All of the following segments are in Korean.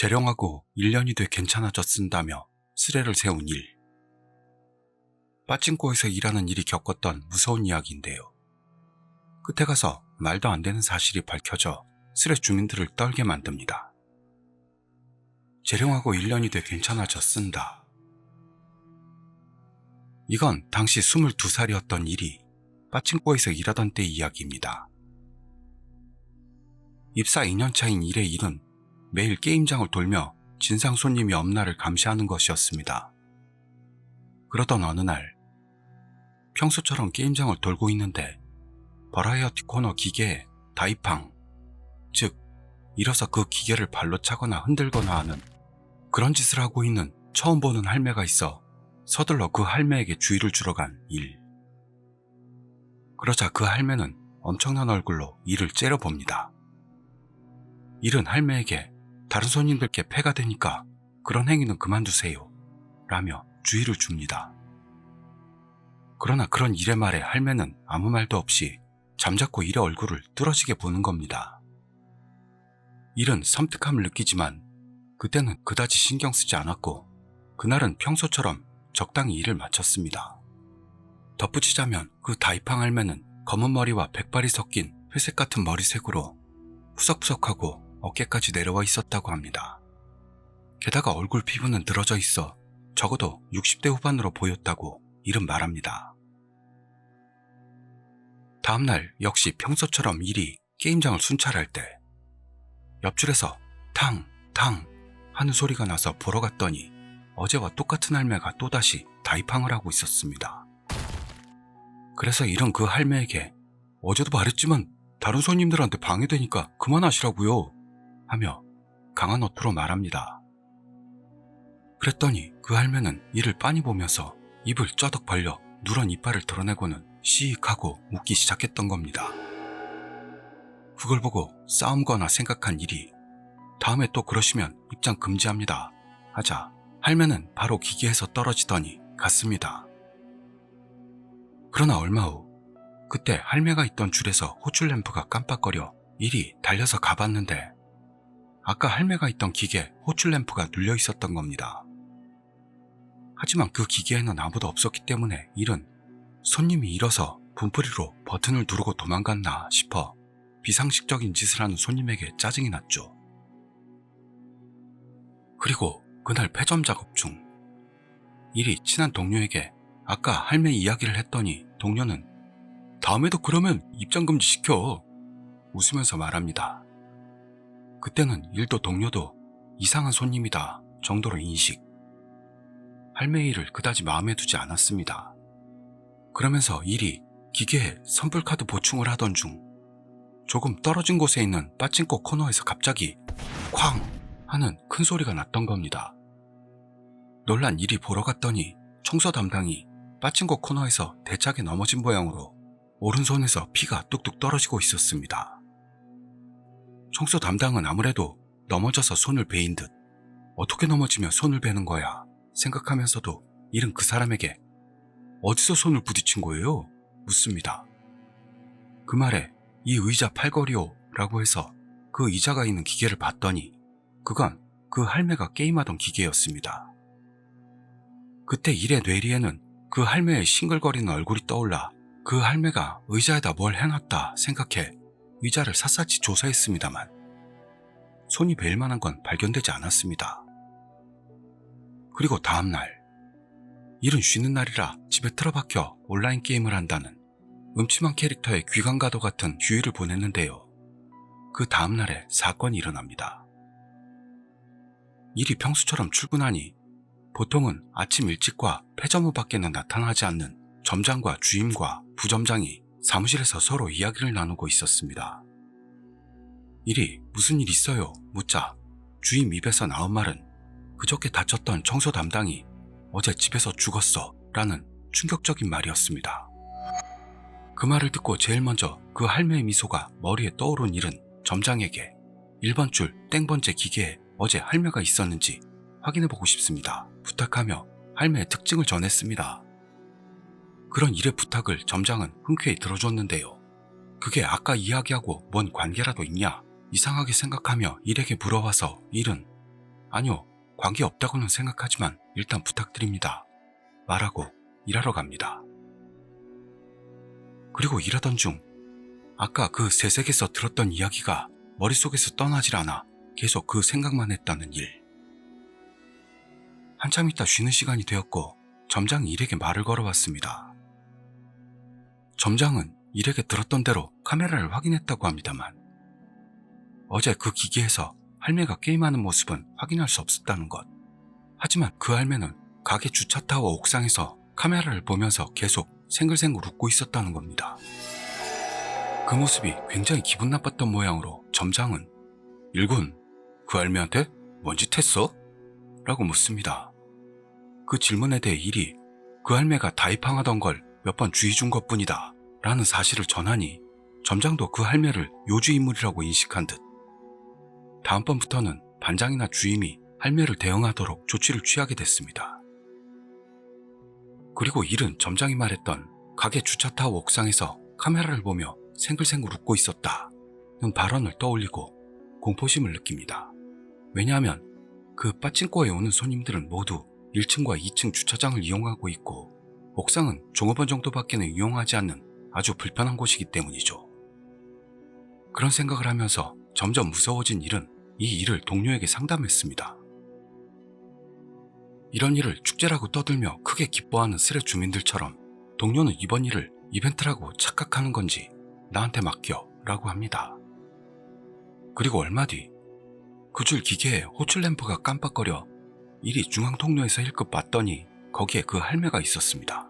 재령하고 1년이 돼 괜찮아졌쓴다며 수레를 세운 일. 빠찡코에서 일하는 일이 겪었던 무서운 이야기인데요. 끝에 가서 말도 안 되는 사실이 밝혀져 수레 주민들을 떨게 만듭니다. 재령하고 1년이 돼 괜찮아졌쓴다. 이건 당시 22살이었던 일이 빠찡코에서 일하던 때 이야기입니다. 입사 2년차인 일의 일은 매일 게임장을 돌며 진상 손님이 없나를 감시하는 것이었습니다. 그러던 어느 날 평소처럼 게임장을 돌고 있는데 버라이어티 코너 기계에 다이팡, 즉 일어서 그 기계를 발로 차거나 흔들거나 하는 그런 짓을 하고 있는 처음 보는 할매가 있어 서둘러 그 할매에게 주의를 주러 간 일. 그러자 그 할매는 엄청난 얼굴로 일을 째려봅니다. 일은 할매에게 다른 손님들께 폐가 되니까 그런 행위는 그만두세요 라며 주의를 줍니다. 그러나 그런 일의 말에 할매는 아무 말도 없이 잠자코 일의 얼굴을 뚫어지게 보는 겁니다. 일은 섬뜩함을 느끼지만 그때는 그다지 신경 쓰지 않았고 그날은 평소처럼 적당히 일을 마쳤습니다. 덧붙이자면 그 다이팡 할매는 검은 머리와 백발이 섞인 회색 같은 머리색으로 푸석푸석하고 어깨까지 내려와 있었다고 합니다. 게다가 얼굴 피부는 늘어져 있어 적어도 60대 후반으로 보였다고 일은 말합니다. 다음날 역시 평소처럼 일이 게임장을 순찰할 때 옆줄에서 탕! 탕! 하는 소리가 나서 보러 갔더니 어제와 똑같은 할매가 또다시 다이팡을 하고 있었습니다. 그래서 일은 그 할매에게 어제도 말했지만 다른 손님들한테 방해되니까 그만하시라고요 하며 강한 어투로 말합니다. 그랬더니 그 할매는 이를 빤히 보면서 입을 쩌덕 벌려 누런 이빨을 드러내고는 시익 하고 웃기 시작했던 겁니다. 그걸 보고 싸움 거나 생각한 일이 다음에 또 그러시면 입장 금지합니다 하자 할매는 바로 기계에서 떨어지더니 갔습니다. 그러나 얼마 후 그때 할매가 있던 줄에서 호출램프가 깜빡거려 일이 달려서 가봤는데 아까 할매가 있던 기계 호출램프가 눌려 있었던 겁니다. 하지만 그 기계에는 아무도 없었기 때문에 일은 손님이 일어서 분풀이로 버튼을 누르고 도망갔나 싶어 비상식적인 짓을 하는 손님에게 짜증이 났죠. 그리고 그날 폐점 작업 중 일이 친한 동료에게 아까 할매 이야기를 했더니 동료는 다음에도 그러면 입장금지 시켜 웃으면서 말합니다. 그때는 일도 동료도 이상한 손님이다 정도로 인식. 할매 일을 그다지 마음에 두지 않았습니다. 그러면서 일이 기계에 선불카드 보충을 하던 중 조금 떨어진 곳에 있는 빠찡코 코너에서 갑자기 쾅 하는 큰 소리가 났던 겁니다. 놀란 일이 보러 갔더니 청소 담당이 빠찡코 코너에서 대차게 넘어진 모양으로 오른손에서 피가 뚝뚝 떨어지고 있었습니다. 청소 담당은 아무래도 넘어져서 손을 베인 듯 어떻게 넘어지며 손을 베는 거야 생각하면서도 일은 그 사람에게 어디서 손을 부딪힌 거예요? 묻습니다. 그 말에 이 의자 팔걸이요 라고 해서 그 의자가 있는 기계를 봤더니 그건 그 할매가 게임하던 기계였습니다. 그때 일의 뇌리에는 그 할매의 싱글거리는 얼굴이 떠올라 그 할매가 의자에다 뭘 해놨다 생각해 의자를 샅샅이 조사했습니다만 손이 베일 만한 건 발견되지 않았습니다. 그리고 다음날 일은 쉬는 날이라 집에 틀어박혀 온라인 게임을 한다는 음침한 캐릭터의 귀감가도 같은 휴일을 보냈는데요. 그 다음날에 사건이 일어납니다. 일이 평소처럼 출근하니 보통은 아침 일찍과 폐점 후 밖에는 나타나지 않는 점장과 주임과 부점장이 사무실에서 서로 이야기를 나누고 있었습니다. 일이 무슨 일 있어요? 묻자 주임 입에서 나온 말은 그저께 다쳤던 청소 담당이 어제 집에서 죽었어 라는 충격적인 말이었습니다. 그 말을 듣고 제일 먼저 그 할매의 미소가 머리에 떠오른 일은 점장에게 1번 줄 땡번째 기계에 어제 할매가 있었는지 확인해보고 싶습니다 부탁하며 할매의 특징을 전했습니다. 그런 일의 부탁을 점장은 흔쾌히 들어줬는데요. 그게 아까 이야기하고 뭔 관계라도 있냐 이상하게 생각하며 일에게 물어봐서 일은 아니요, 관계없다고는 생각하지만 일단 부탁드립니다. 말하고 일하러 갑니다. 그리고 일하던 중 아까 그 새색에서 들었던 이야기가 머릿속에서 떠나질 않아 계속 그 생각만 했다는 일. 한참 있다 쉬는 시간이 되었고 점장이 일에게 말을 걸어왔습니다. 점장은 일에게 들었던 대로 카메라를 확인했다고 합니다만 어제 그 기계에서 할매가 게임하는 모습은 확인할 수 없었다는 것. 하지만 그 할매는 가게 주차타워 옥상에서 카메라를 보면서 계속 생글생글 웃고 있었다는 겁니다. 그 모습이 굉장히 기분 나빴던 모양으로 점장은 일군, 그 할매한테 뭔 짓 했어? 라고 묻습니다. 그 질문에 대해 일이 그 할매가 다이팡하던 걸 몇 번 주의 준 것뿐이다 라는 사실을 전하니 점장도 그 할매를 요주 인물이라고 인식한 듯 다음번부터는 반장이나 주임이 할매를 대응하도록 조치를 취하게 됐습니다. 그리고 일은 점장이 말했던 가게 주차타워 옥상에서 카메라를 보며 생글생글 웃고 있었다는 발언을 떠올리고 공포심을 느낍니다. 왜냐하면 그 빠칭코에 오는 손님들은 모두 1층과 2층 주차장을 이용하고 있고 옥상은 종업원 정도밖에는 이용하지 않는 아주 불편한 곳이기 때문이죠. 그런 생각을 하면서 점점 무서워진 일은 이 일을 동료에게 상담했습니다. 이런 일을 축제라고 떠들며 크게 기뻐하는 스레 주민들처럼 동료는 이번 일을 이벤트라고 착각하는 건지 나한테 맡겨 라고 합니다. 그리고 얼마 뒤 그 줄 기계에 호출 램프가 깜빡거려 일이 중앙 통로에서 힐끗 봤더니 거기에 그 할매가 있었습니다.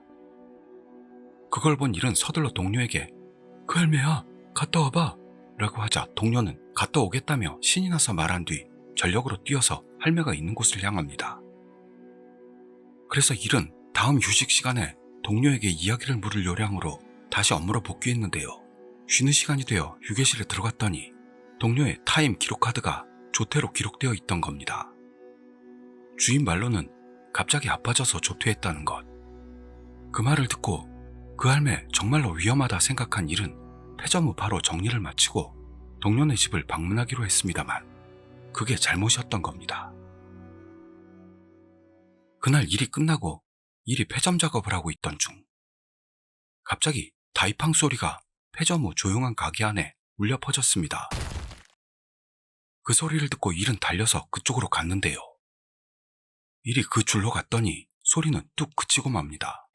그걸 본 일은 서둘러 동료에게 그 할매야 갔다 와봐 라고 하자 동료는 갔다 오겠다며 신이 나서 말한 뒤 전력으로 뛰어서 할매가 있는 곳을 향합니다. 그래서 일은 다음 휴식 시간에 동료에게 이야기를 물을 요량으로 다시 업무로 복귀했는데요. 쉬는 시간이 되어 휴게실에 들어갔더니 동료의 타임 기록카드가 조퇴로 기록되어 있던 겁니다. 주인 말로는 갑자기 아파져서 조퇴했다는 것. 그 말을 듣고 그 할매 정말로 위험하다 생각한 일은 폐점 후 바로 정리를 마치고 동료네 집을 방문하기로 했습니다만 그게 잘못이었던 겁니다. 그날 일이 끝나고 일이 폐점 작업을 하고 있던 중 갑자기 다이팡 소리가 폐점 후 조용한 가게 안에 울려 퍼졌습니다. 그 소리를 듣고 일은 달려서 그쪽으로 갔는데요. 일이 그 줄로 갔더니 소리는 뚝 그치고 맙니다.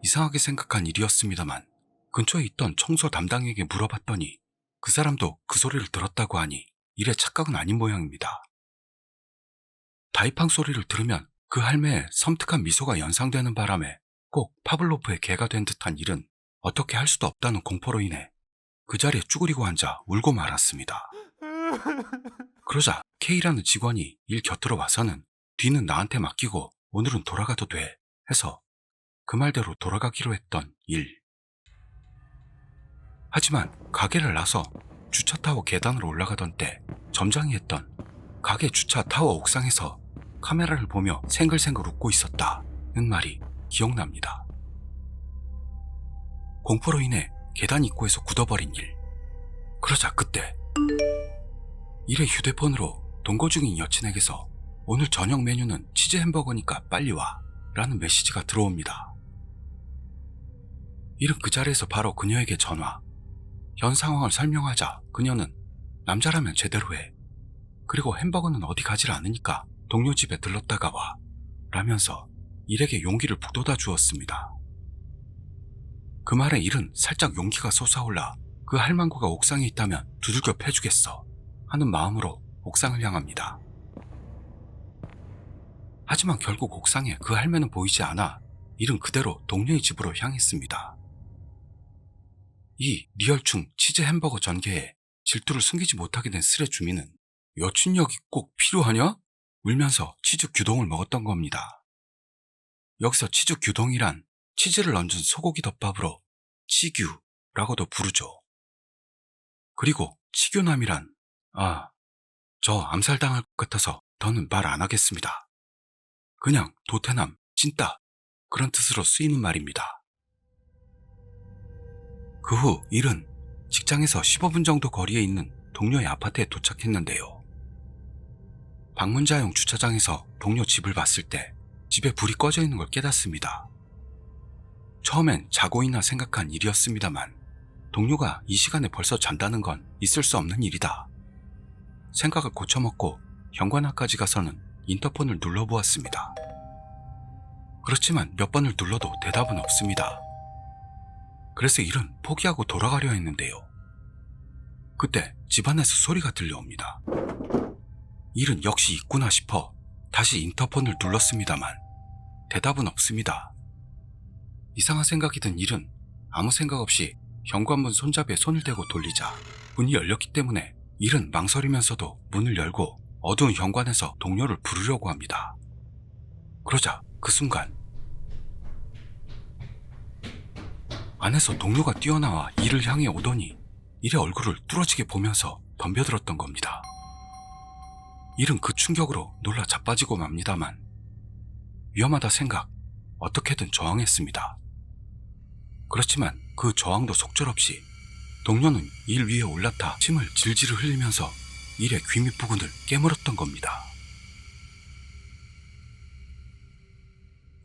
이상하게 생각한 일이었습니다만 근처에 있던 청소 담당에게 물어봤더니 그 사람도 그 소리를 들었다고 하니 일의 착각은 아닌 모양입니다. 다이팡 소리를 들으면 그 할매의 섬뜩한 미소가 연상되는 바람에 꼭 파블로프의 개가 된 듯한 일은 어떻게 할 수도 없다는 공포로 인해 그 자리에 쭈그리고 앉아 울고 말았습니다. 그러자 K라는 직원이 일 곁으로 와서는 뒤는 나한테 맡기고 오늘은 돌아가도 돼 해서 그 말대로 돌아가기로 했던 일. 하지만 가게를 나서 주차타워 계단으로 올라가던 때 점장이 했던 가게 주차타워 옥상에서 카메라를 보며 생글생글 웃고 있었다는 말이 기억납니다. 공포로 인해 계단 입구에서 굳어버린 일. 그러자 그때 일의 휴대폰으로 동거 중인 여친에게서 오늘 저녁 메뉴는 치즈 햄버거니까 빨리 와 라는 메시지가 들어옵니다. 일은 그 자리에서 바로 그녀에게 전화. 현 상황을 설명하자 그녀는 남자라면 제대로 해. 그리고 햄버거는 어디 가질 않으니까 동료 집에 들렀다가 와 라면서 일에게 용기를 북돋아 주었습니다. 그 말에 일은 살짝 용기가 솟아올라 그 할망구가 옥상에 있다면 두들겨 패주겠어 하는 마음으로 옥상을 향합니다. 하지만 결국 옥상에 그 할매는 보이지 않아 일은 그대로 동료의 집으로 향했습니다. 이 리얼충 치즈 햄버거 전개에 질투를 숨기지 못하게 된 스레 주민은 여친력이 꼭 필요하냐? 울면서 치즈 규동을 먹었던 겁니다. 여기서 치즈 규동이란 치즈를 얹은 소고기 덮밥으로 치규라고도 부르죠. 그리고 치규남이란 저 암살당할 것 같아서 더는 말 안 하겠습니다. 그냥 도태남, 찐따 그런 뜻으로 쓰이는 말입니다. 그 후 일은 직장에서 15분 정도 거리에 있는 동료의 아파트에 도착했는데요. 방문자용 주차장에서 동료 집을 봤을 때 집에 불이 꺼져 있는 걸 깨닫습니다. 처음엔 자고 있나 생각한 일이었습니다만 동료가 이 시간에 벌써 잔다는 건 있을 수 없는 일이다. 생각을 고쳐먹고 현관앞까지 가서는 인터폰을 눌러보았습니다. 그렇지만 몇 번을 눌러도 대답은 없습니다. 그래서 일은 포기하고 돌아가려 했는데요. 그때 집안에서 소리가 들려옵니다. 일은 역시 있구나 싶어 다시 인터폰을 눌렀습니다만 대답은 없습니다. 이상한 생각이 든 일은 아무 생각 없이 현관문 손잡이에 손을 대고 돌리자 문이 열렸기 때문에 일은 망설이면서도 문을 열고 어두운 현관에서 동료를 부르려고 합니다. 그러자 그 순간 안에서 동료가 뛰어나와 일을 향해 오더니 일의 얼굴을 뚫어지게 보면서 덤벼들었던 겁니다. 일은 그 충격으로 놀라 자빠지고 맙니다만 위험하다 생각, 어떻게든 저항했습니다. 그렇지만 그 저항도 속절없이 동료는 일 위에 올라타 침을 질질 흘리면서 일의 귀 밑부분을 깨물었던 겁니다.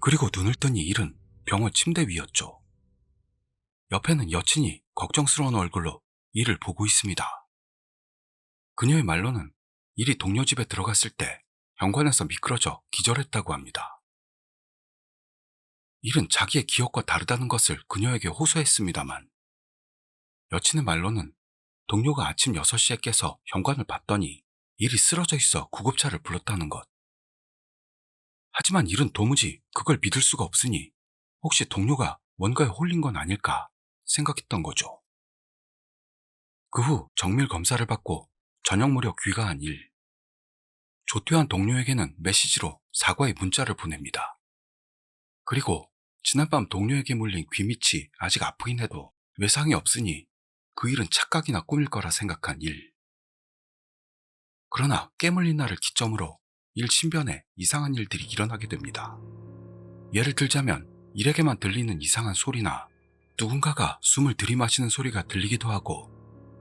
그리고 눈을 뜨니 일은 병원 침대 위였죠. 옆에는 여친이 걱정스러운 얼굴로 일을 보고 있습니다. 그녀의 말로는 일이 동료 집에 들어갔을 때 현관에서 미끄러져 기절했다고 합니다. 일은 자기의 기억과 다르다는 것을 그녀에게 호소했습니다만 여친의 말로는 동료가 아침 6시에 깨서 현관을 봤더니 일이 쓰러져 있어 구급차를 불렀다는 것. 하지만 일은 도무지 그걸 믿을 수가 없으니 혹시 동료가 뭔가에 홀린 건 아닐까 생각했던 거죠. 그 후 정밀 검사를 받고 저녁 무렵 귀가한 일. 조퇴한 동료에게는 메시지로 사과의 문자를 보냅니다. 그리고 지난밤 동료에게 물린 귀 밑이 아직 아프긴 해도 외상이 없으니 그 일은 착각이나 꿈일 거라 생각한 일. 그러나 깨물린 날을 기점으로 일 신변에 이상한 일들이 일어나게 됩니다. 예를 들자면 일에게만 들리는 이상한 소리나 누군가가 숨을 들이마시는 소리가 들리기도 하고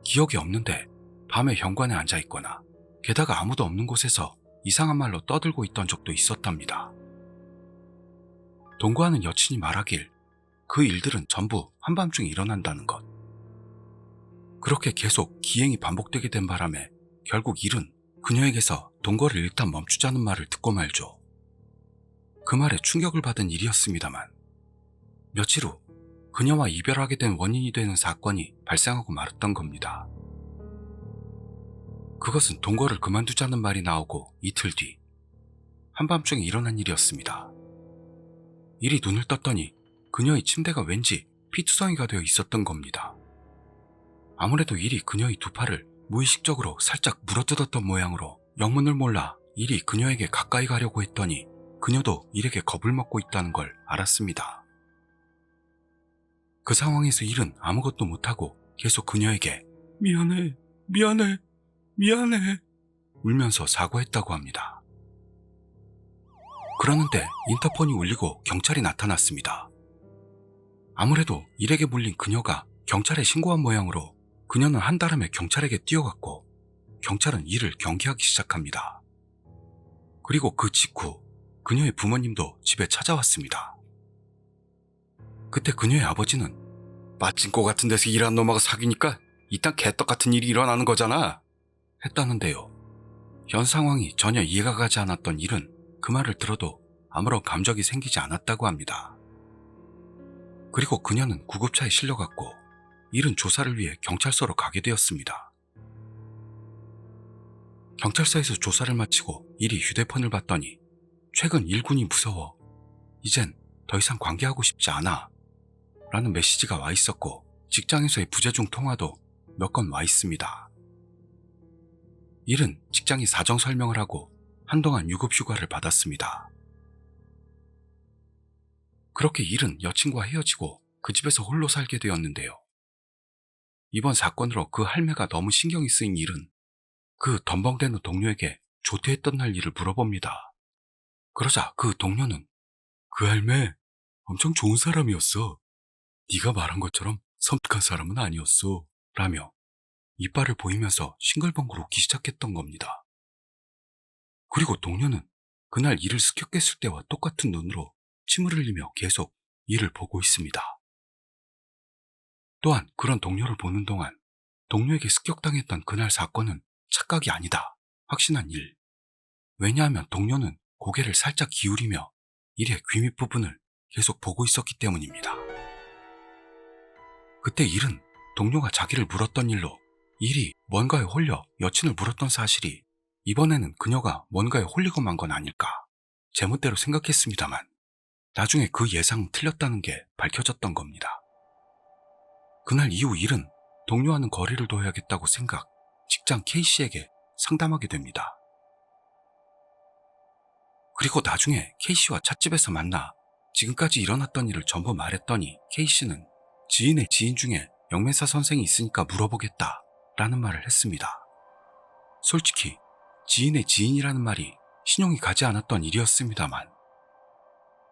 기억이 없는데 밤에 현관에 앉아있거나 게다가 아무도 없는 곳에서 이상한 말로 떠들고 있던 적도 있었답니다. 동거하는 여친이 말하길 그 일들은 전부 한밤중에 일어난다는 것. 그렇게 계속 기행이 반복되게 된 바람에 결국 일은 그녀에게서 동거를 일단 멈추자는 말을 듣고 말죠. 그 말에 충격을 받은 일이었습니다만 며칠 후 그녀와 이별하게 된 원인이 되는 사건이 발생하고 말았던 겁니다. 그것은 동거를 그만두자는 말이 나오고 이틀 뒤 한밤중에 일어난 일이었습니다. 일이 눈을 떴더니 그녀의 침대가 왠지 피투성이가 되어 있었던 겁니다. 아무래도 일이 그녀의 두 팔을 무의식적으로 살짝 물어뜯었던 모양으로 영문을 몰라 일이 그녀에게 가까이 가려고 했더니 그녀도 일에게 겁을 먹고 있다는 걸 알았습니다. 그 상황에서 일은 아무것도 못하고 계속 그녀에게 미안해, 미안해, 미안해 울면서 사과했다고 합니다. 그러는데 인터폰이 울리고 경찰이 나타났습니다. 아무래도 일에게 물린 그녀가 경찰에 신고한 모양으로 그녀는 한달음에 경찰에게 뛰어갔고 경찰은 이를 경계하기 시작합니다. 그리고 그 직후 그녀의 부모님도 집에 찾아왔습니다. 그때 그녀의 아버지는 마침고 같은 데서 일하는 놈하고 사귀니까 이딴 개떡 같은 일이 일어나는 거잖아 했다는데요. 현 상황이 전혀 이해가 가지 않았던 일은 그 말을 들어도 아무런 감정이 생기지 않았다고 합니다. 그리고 그녀는 구급차에 실려갔고 일은 조사를 위해 경찰서로 가게 되었습니다. 경찰서에서 조사를 마치고 일이 휴대폰을 봤더니 최근 일군이 무서워 이젠 더 이상 관계하고 싶지 않아 라는 메시지가 와 있었고 직장에서의 부재중 통화도 몇 건 와 있습니다. 일은 직장이 사정 설명을 하고 한동안 유급휴가를 받았습니다. 그렇게 일은 여친과 헤어지고 그 집에서 홀로 살게 되었는데요. 이번 사건으로 그 할매가 너무 신경이 쓰인 일은 그 덤벙대는 동료에게 조퇴했던 날 일을 물어봅니다. 그러자 그 동료는 그 할매 엄청 좋은 사람이었어. 네가 말한 것처럼 섬뜩한 사람은 아니었어 라며 이빨을 보이면서 싱글벙글 웃기 시작했던 겁니다. 그리고 동료는 그날 이를 습격했을 때와 똑같은 눈으로 침을 흘리며 계속 이를 보고 있습니다. 또한 그런 동료를 보는 동안 동료에게 습격당했던 그날 사건은 착각이 아니다 확신한 일. 왜냐하면 동료는 고개를 살짝 기울이며 일의 귀 밑부분을 계속 보고 있었기 때문입니다. 그때 일은 동료가 자기를 물었던 일로 일이 뭔가에 홀려 여친을 물었던 사실이 이번에는 그녀가 뭔가에 홀리고 만 건 아닐까 제멋대로 생각했습니다만 나중에 그 예상은 틀렸다는 게 밝혀졌던 겁니다. 그날 이후 일은 동료와는 거리를 둬야겠다고 생각, 직장 K씨에게 상담하게 됩니다. 그리고 나중에 K씨와 찻집에서 만나 지금까지 일어났던 일을 전부 말했더니 K씨는 지인의 지인 중에 영매사 선생이 있으니까 물어보겠다 라는 말을 했습니다. 솔직히 지인의 지인이라는 말이 신용이 가지 않았던 일이었습니다만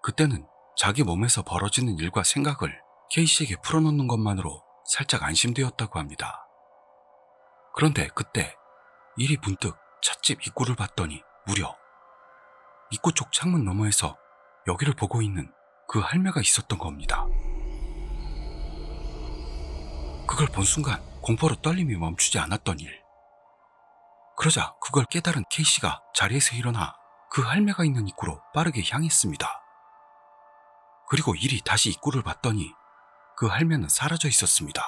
그때는 자기 몸에서 벌어지는 일과 생각을 K씨에게 풀어놓는 것만으로 살짝 안심되었다고 합니다. 그런데 그때 일이 문득 찻집 입구를 봤더니 무려 입구 쪽 창문 너머에서 여기를 보고 있는 그 할매가 있었던 겁니다. 그걸 본 순간 공포로 떨림이 멈추지 않았던 일. 그러자 그걸 깨달은 K씨가 자리에서 일어나 그 할매가 있는 입구로 빠르게 향했습니다. 그리고 일이 다시 입구를 봤더니 그 할매는 사라져 있었습니다.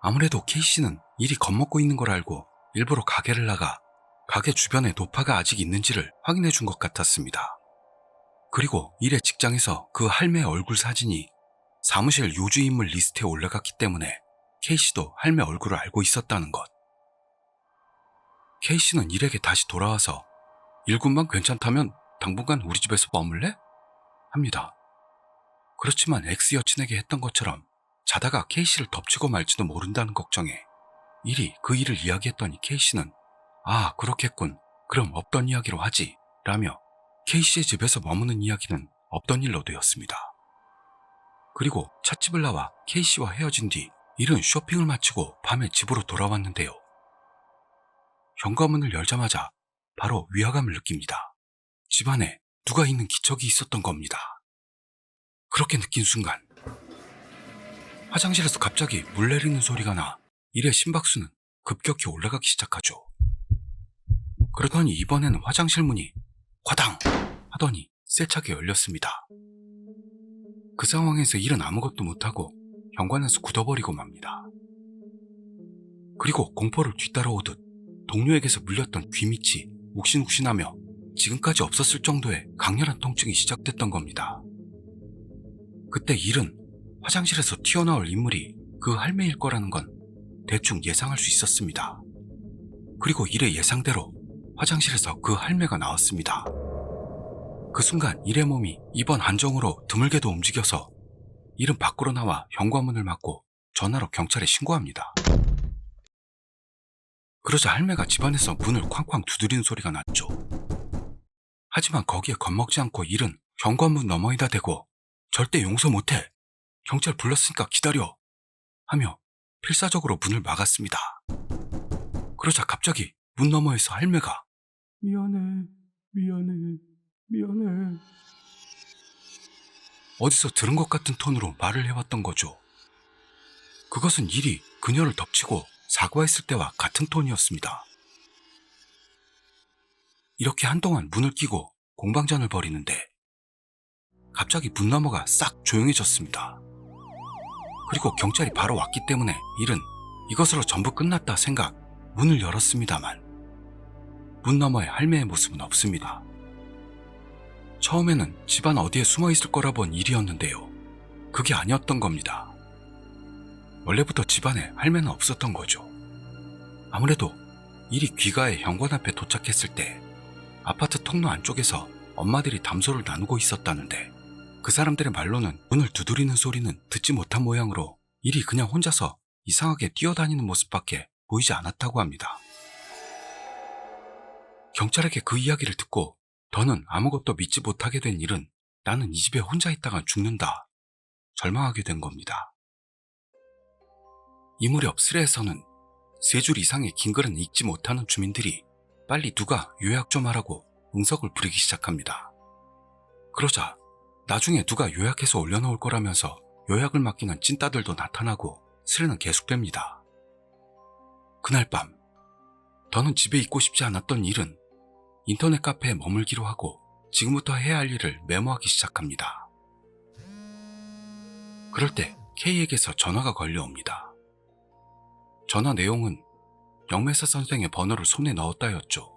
아무래도 K씨는 일이 겁먹고 있는 걸 알고 일부러 가게를 나가 가게 주변에 노파가 아직 있는지를 확인해 준 것 같았습니다. 그리고 일의 직장에서 그 할매의 얼굴 사진이 사무실 요주인물 리스트에 올라갔기 때문에 K씨도 할매 얼굴을 알고 있었다는 것. K씨는 일에게 다시 돌아와서 일군만 괜찮다면 당분간 우리 집에서 머물래? 합니다. 그렇지만 X 여친에게 했던 것처럼 자다가 K씨를 덮치고 말지도 모른다는 걱정에 일이 그 일을 이야기했더니 K씨는 아 그렇겠군 그럼 없던 이야기로 하지 라며 K씨의 집에서 머무는 이야기는 없던 일로 되었습니다. 그리고 찻집을 나와 K씨와 헤어진 뒤 일은 쇼핑을 마치고 밤에 집으로 돌아왔는데요. 현관문을 열자마자 바로 위화감을 느낍니다. 집안에 누가 있는 기척이 있었던 겁니다. 그렇게 느낀 순간 화장실에서 갑자기 물 내리는 소리가 나 일의 심박수는 급격히 올라가기 시작하죠. 그러더니 이번에는 화장실 문이 화당 하더니 세차게 열렸습니다. 그 상황에서 일은 아무것도 못하고 현관에서 굳어버리고 맙니다. 그리고 공포를 뒤따라오듯 동료에게서 물렸던 귀밑이 욱신욱신하며 지금까지 없었을 정도의 강렬한 통증이 시작됐던 겁니다. 그때 일은 화장실에서 튀어나올 인물이 그 할매일 거라는 건 대충 예상할 수 있었습니다. 그리고 일의 예상대로 화장실에서 그 할매가 나왔습니다. 그 순간 일의 몸이 이번 한정으로 드물게도 움직여서 일은 밖으로 나와 현관문을 막고 전화로 경찰에 신고합니다. 그러자 할매가 집안에서 문을 쾅쾅 두드리는 소리가 났죠. 하지만 거기에 겁먹지 않고 일은 현관문 너머에다 대고 절대 용서 못해. 경찰 불렀으니까 기다려. 하며 필사적으로 문을 막았습니다. 그러자 갑자기 문 너머에서 할매가 미안해, 미안해, 미안해. 어디서 들은 것 같은 톤으로 말을 해왔던 거죠. 그것은 일이 그녀를 덮치고 사과했을 때와 같은 톤이었습니다. 이렇게 한동안 문을 끼고 공방전을 벌이는데 갑자기 문 너머가 싹 조용해졌습니다. 그리고 경찰이 바로 왔기 때문에 일은 이것으로 전부 끝났다 생각 문을 열었습니다만 문 너머에 할매의 모습은 없습니다. 처음에는 집안 어디에 숨어 있을 거라 본 일이었는데요. 그게 아니었던 겁니다. 원래부터 집안에 할매는 없었던 거죠. 아무래도 일이 귀가해 현관 앞에 도착했을 때 아파트 통로 안쪽에서 엄마들이 담소를 나누고 있었다는데 그 사람들의 말로는 문을 두드리는 소리는 듣지 못한 모양으로 일이 그냥 혼자서 이상하게 뛰어다니는 모습밖에 보이지 않았다고 합니다. 경찰에게 그 이야기를 듣고 더는 아무것도 믿지 못하게 된 일은 나는 이 집에 혼자 있다가 죽는다 절망하게 된 겁니다. 이 무렵 스레에서는 3줄 이상의 긴 글은 읽지 못하는 주민들이 빨리 누가 요약 좀 하라고 응석을 부리기 시작합니다. 그러자 나중에 누가 요약해서 올려놓을 거라면서 요약을 맡기는 찐따들도 나타나고 스레는 계속됩니다. 그날 밤, 더는 집에 있고 싶지 않았던 일은 인터넷 카페에 머물기로 하고 지금부터 해야 할 일을 메모하기 시작합니다. 그럴 때 K에게서 전화가 걸려옵니다. 전화 내용은 영매사 선생의 번호를 손에 넣었다였죠.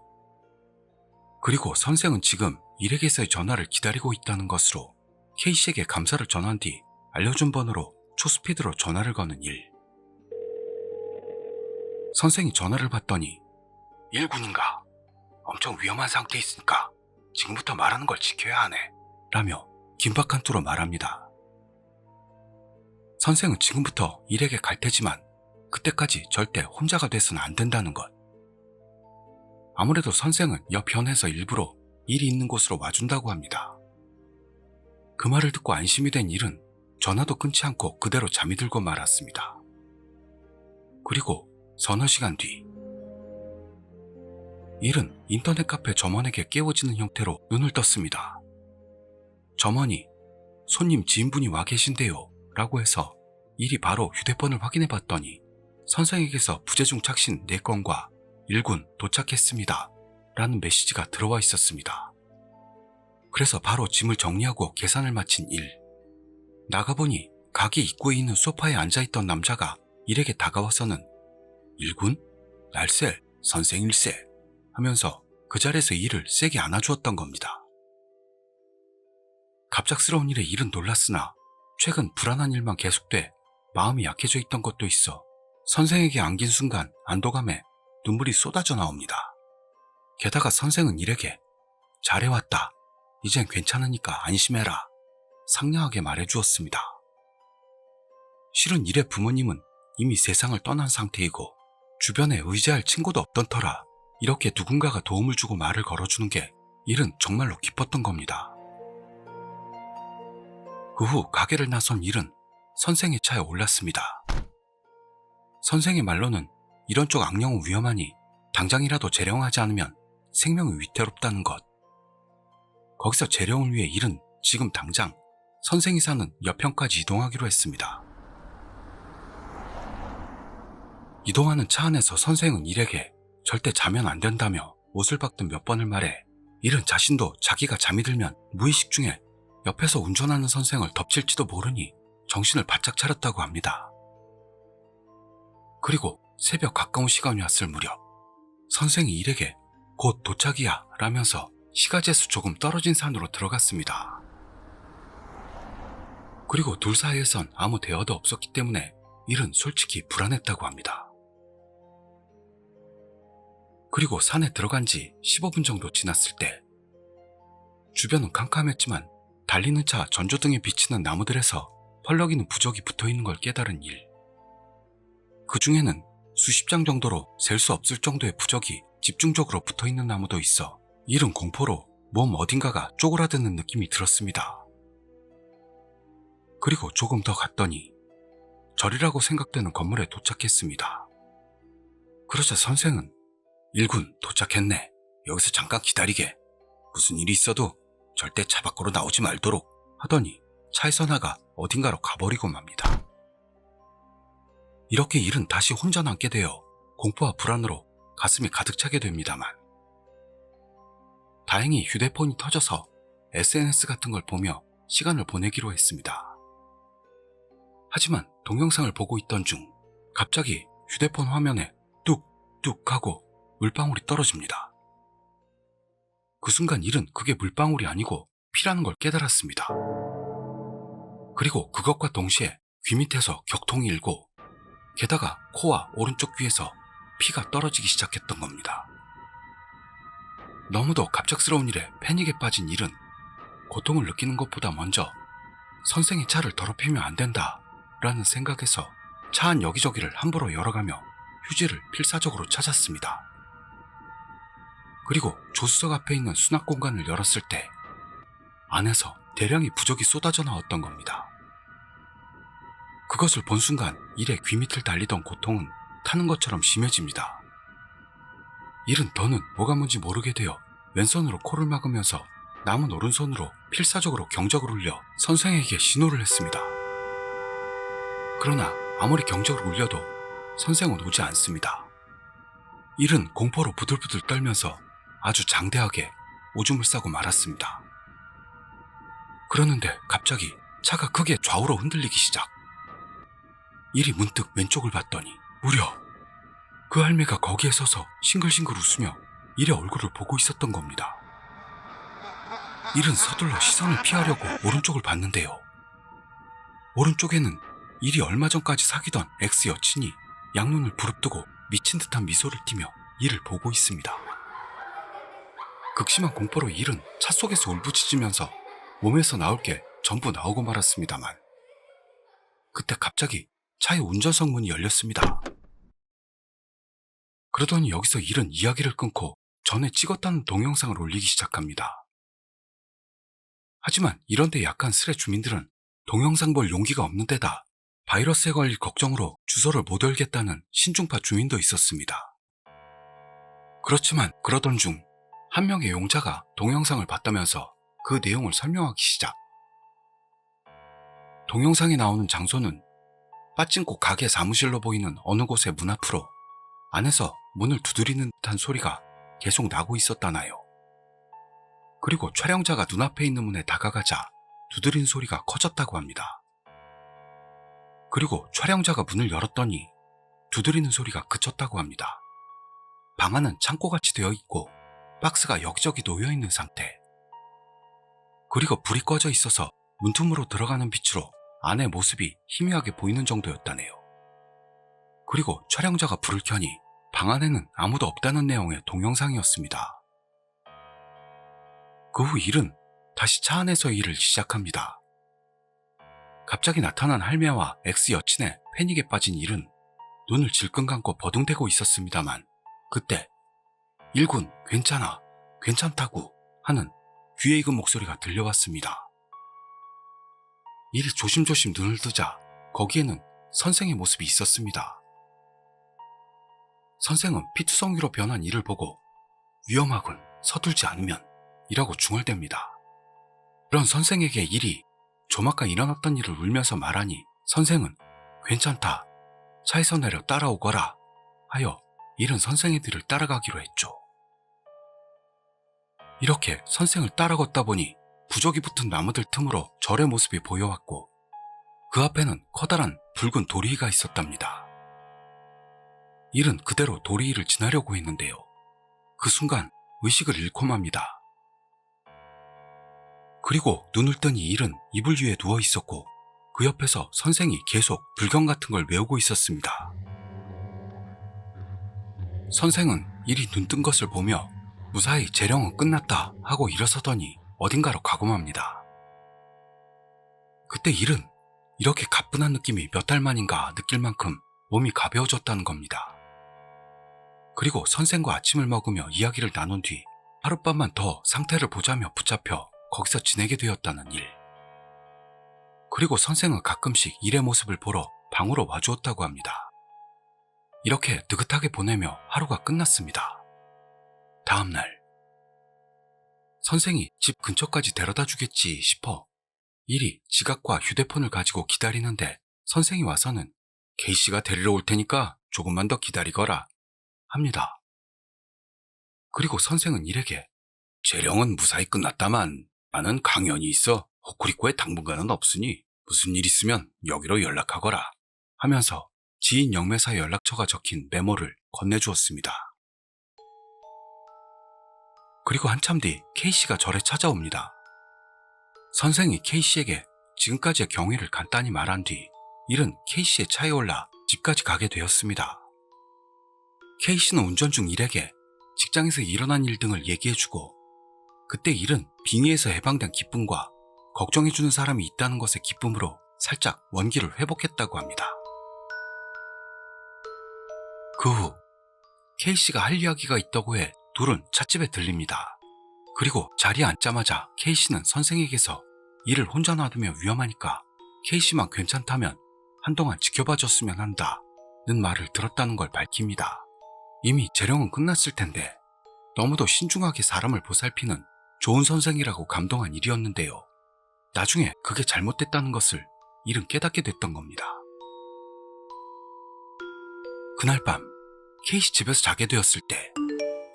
그리고 선생은 지금 일에게서의 전화를 기다리고 있다는 것으로 K씨에게 감사를 전한 뒤 알려준 번호로 초스피드로 전화를 거는 일. 선생이 전화를 받더니 1군인가? 엄청 위험한 상태에 있으니까 지금부터 말하는 걸 지켜야 하네 라며 긴박한 투로 말합니다. 선생은 지금부터 일에게 갈 테지만 그때까지 절대 혼자가 돼서는 안 된다는 것. 아무래도 선생은 옆편에서 일부러 일이 있는 곳으로 와준다고 합니다. 그 말을 듣고 안심이 된 일은 전화도 끊지 않고 그대로 잠이 들고 말았습니다. 그리고 서너 시간 뒤, 일은 인터넷 카페 점원에게 깨워지는 형태로 눈을 떴습니다. 점원이 손님 지인분이 와 계신데요 라고 해서 일이 바로 휴대폰을 확인해 봤더니 선생에게서 부재중 착신 4건과 1군 도착했습니다 라는 메시지가 들어와 있었습니다. 그래서 바로 짐을 정리하고 계산을 마친 일. 나가보니 가게 입구에 있는 소파에 앉아있던 남자가 일에게 다가와서는 1군? 날쌔, 선생 일세 하면서 그 자리에서 일을 세게 안아주었던 겁니다. 갑작스러운 일에 일은 놀랐으나 최근 불안한 일만 계속돼 마음이 약해져 있던 것도 있어 선생에게 안긴 순간 안도감에 눈물이 쏟아져 나옵니다. 게다가 선생은 일에게 잘해왔다. 이젠 괜찮으니까 안심해라. 상냥하게 말해주었습니다. 실은 일의 부모님은 이미 세상을 떠난 상태이고 주변에 의지할 친구도 없던 터라 이렇게 누군가가 도움을 주고 말을 걸어주는 게 일은 정말로 기뻤던 겁니다. 그 후 가게를 나선 일은 선생의 차에 올랐습니다. 선생의 말로는 이런 쪽 악령은 위험하니 당장이라도 재령하지 않으면 생명이 위태롭다는 것. 거기서 재령을 위해 일은 지금 당장 선생이 사는 옆편까지 이동하기로 했습니다. 이동하는 차 안에서 선생은 일에게 절대 자면 안 된다며 옷을 박든 몇 번을 말해 일은 자신도 자기가 잠이 들면 무의식 중에 옆에서 운전하는 선생을 덮칠지도 모르니 정신을 바짝 차렸다고 합니다. 그리고 새벽 가까운 시간이 왔을 무렵 선생이 일에게 곧 도착이야 라면서 시가제수 조금 떨어진 산으로 들어갔습니다. 그리고 둘 사이에선 아무 대화도 없었기 때문에 일은 솔직히 불안했다고 합니다. 그리고 산에 들어간 지 15분 정도 지났을 때 주변은 캄캄했지만 달리는 차 전조등에 비치는 나무들에서 펄럭이는 부적이 붙어있는 걸 깨달은 일. 그 중에는 수십 장 정도로 셀 수 없을 정도의 부적이 집중적으로 붙어있는 나무도 있어 일은 공포로 몸 어딘가가 쪼그라드는 느낌이 들었습니다. 그리고 조금 더 갔더니 절이라고 생각되는 건물에 도착했습니다. 그러자 선생은 1군 도착했네. 여기서 잠깐 기다리게. 무슨 일이 있어도 절대 차 밖으로 나오지 말도록 하더니 차에서 나가 어딘가로 가버리고 맙니다. 이렇게 일은 다시 혼자 남게 되어 공포와 불안으로 가슴이 가득 차게 됩니다만 다행히 휴대폰이 터져서 SNS 같은 걸 보며 시간을 보내기로 했습니다. 하지만 동영상을 보고 있던 중 갑자기 휴대폰 화면에 뚝뚝 하고 물방울이 떨어집니다. 그 순간 일은 그게 물방울이 아니고 피라는 걸 깨달았습니다. 그리고 그것과 동시에 귀 밑에서 격통이 일고 게다가 코와 오른쪽 귀에서 피가 떨어지기 시작했던 겁니다. 너무도 갑작스러운 일에 패닉에 빠진 일은 고통을 느끼는 것보다 먼저 선생의 차를 더럽히면 안 된다 라는 생각에서 차 안 여기저기를 함부로 열어가며 휴지를 필사적으로 찾았습니다. 그리고 조수석 앞에 있는 수납 공간을 열었을 때 안에서 대량의 부적이 쏟아져 나왔던 겁니다. 그것을 본 순간 일의 귀 밑을 달리던 고통은 타는 것처럼 심해집니다. 일은 더는 뭐가 뭔지 모르게 되어 왼손으로 코를 막으면서 남은 오른손으로 필사적으로 경적을 울려 선생에게 신호를 했습니다. 그러나 아무리 경적을 울려도 선생은 오지 않습니다. 일은 공포로 부들부들 떨면서 아주 장대하게 오줌을 싸고 말았습니다. 그러는데 갑자기 차가 크게 좌우로 흔들리기 시작. 일이 문득 왼쪽을 봤더니 무려 그 할매가 거기에 서서 싱글싱글 웃으며 일의 얼굴을 보고 있었던 겁니다. 일은 서둘러 시선을 피하려고 오른쪽을 봤는데요. 오른쪽에는 일이 얼마 전까지 사귀던 엑스 여친이 양눈을 부릅뜨고 미친 듯한 미소를 띠며 일을 보고 있습니다. 극심한 공포로 일은 차 속에서 울부짖으면서 몸에서 나올 게 전부 나오고 말았습니다만 그때 갑자기 차의 운전석 문이 열렸습니다. 그러더니 여기서 일은 이야기를 끊고 전에 찍었다는 동영상을 올리기 시작합니다. 하지만 이런데 약한 스레 주민들은 동영상 볼 용기가 없는 데다 바이러스에 걸릴 걱정으로 주소를 못 열겠다는 신중파 주민도 있었습니다. 그렇지만 그러던 중 한 명의 용자가 동영상을 봤다면서 그 내용을 설명하기 시작. 동영상에 나오는 장소는 빠찡코 가게 사무실로 보이는 어느 곳의 문 앞으로 안에서 문을 두드리는 듯한 소리가 계속 나고 있었다나요. 그리고 촬영자가 눈앞에 있는 문에 다가가자 두드린 소리가 커졌다고 합니다. 그리고 촬영자가 문을 열었더니 두드리는 소리가 그쳤다고 합니다. 방 안은 창고같이 되어 있고 박스가 여기저기 놓여있는 상태. 그리고 불이 꺼져 있어서 문틈으로 들어가는 빛으로 안의 모습이 희미하게 보이는 정도였다네요. 그리고 촬영자가 불을 켜니 방 안에는 아무도 없다는 내용의 동영상이었습니다. 그 후 일은 다시 차 안에서 일을 시작합니다. 갑자기 나타난 할매와 엑스 여친의 패닉에 빠진 일은 눈을 질끈 감고 버둥대고 있었습니다만 그때 일군 괜찮아, 괜찮다고 하는 귀에 익은 목소리가 들려왔습니다. 일이 조심조심 눈을 뜨자 거기에는 선생의 모습이 있었습니다. 선생은 피투성이로 변한 일을 보고 위험하군, 서툴지 않으면 이라고 중얼댑니다. 그런 선생에게 일이 조만간 일어났던 일을 울면서 말하니 선생은 괜찮다, 차에서 내려 따라오거라 하여 일은 선생의 뒤를 따라가기로 했죠. 이렇게 선생을 따라 걷다 보니 부적이 붙은 나무들 틈으로 절의 모습이 보여왔고 그 앞에는 커다란 붉은 도리이가 있었답니다. 일은 그대로 도리이를 지나려고 했는데요. 그 순간 의식을 잃고 맙니다. 그리고 눈을 뜨니 일은 이불 위에 누워 있었고 그 옆에서 선생이 계속 불경 같은 걸 외우고 있었습니다. 선생은 일이 눈 뜬 것을 보며 무사히 재령은 끝났다 하고 일어서더니 어딘가로 가고 맙니다. 그때 일은 이렇게 가뿐한 느낌이 몇 달 만인가 느낄 만큼 몸이 가벼워졌다는 겁니다. 그리고 선생과 아침을 먹으며 이야기를 나눈 뒤 하룻밤만 더 상태를 보자며 붙잡혀 거기서 지내게 되었다는 일. 그리고 선생은 가끔씩 일의 모습을 보러 방으로 와주었다고 합니다. 이렇게 느긋하게 보내며 하루가 끝났습니다. 다음날 선생이 집 근처까지 데려다 주겠지 싶어 일이 지갑과 휴대폰을 가지고 기다리는데 선생이 와서는 K씨가 데리러 올 테니까 조금만 더 기다리거라 합니다. 그리고 선생은 일에게 재령은 무사히 끝났다만 나는 강연이 있어 호쿠리코에 당분간은 없으니 무슨 일 있으면 여기로 연락하거라 하면서 지인 영매사 연락처가 적힌 메모를 건네주었습니다. 그리고 한참 뒤 K씨가 절에 찾아옵니다. 선생이 K씨에게 지금까지의 경위를 간단히 말한 뒤 일은 K씨의 차에 올라 집까지 가게 되었습니다. K씨는 운전 중 일에게 직장에서 일어난 일 등을 얘기해주고 그때 일은 빙의에서 해방된 기쁨과 걱정해주는 사람이 있다는 것의 기쁨으로 살짝 원기를 회복했다고 합니다. 그 후 K씨가 할 이야기가 있다고 해 둘은 찻집에 들립니다. 그리고 자리에 앉자마자 K씨는 선생에게서 일을 혼자 놔두면 위험하니까 K씨만 괜찮다면 한동안 지켜봐줬으면 한다는 말을 들었다는 걸 밝힙니다. 이미 재령은 끝났을 텐데 너무도 신중하게 사람을 보살피는 좋은 선생이라고 감동한 일이었는데요. 나중에 그게 잘못됐다는 것을 일은 깨닫게 됐던 겁니다. 그날 밤 K씨 집에서 자게 되었을 때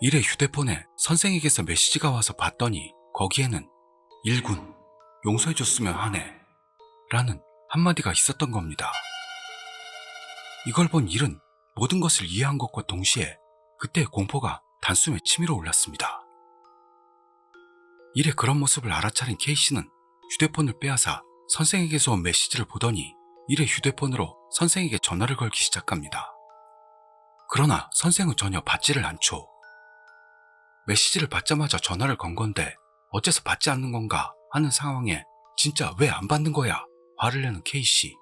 일의 휴대폰에 선생에게서 메시지가 와서 봤더니 거기에는 일군 용서해줬으면 하네 라는 한마디가 있었던 겁니다. 이걸 본 일은 모든 것을 이해한 것과 동시에 그때의 공포가 단숨에 치밀어 올랐습니다. 일의 그런 모습을 알아차린 K씨는 휴대폰을 빼앗아 선생에게서 온 메시지를 보더니 일의 휴대폰으로 선생에게 전화를 걸기 시작합니다. 그러나 선생은 전혀 받지를 않죠. 메시지를 받자마자 전화를 건 건데 어째서 받지 않는 건가 하는 상황에 진짜 왜 안 받는 거야 화를 내는 K씨.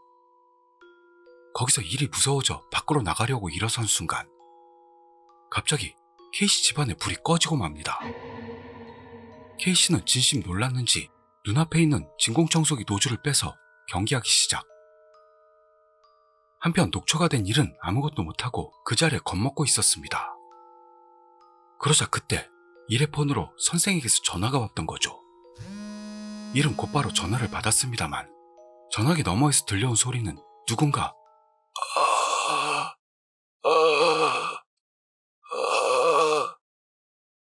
거기서 일이 무서워져 밖으로 나가려고 일어선 순간 갑자기 K씨 집안에 불이 꺼지고 맙니다. K씨는 진심 놀랐는지 눈앞에 있는 진공청소기 노즐을 빼서 경기하기 시작. 한편 녹초가 된 일은 아무것도 못하고 그 자리에 겁먹고 있었습니다. 그러자 그때 일의 폰으로 선생에게서 전화가 왔던 거죠. 일은 곧바로 전화를 받았습니다만 전화기 너머에서 들려온 소리는 누군가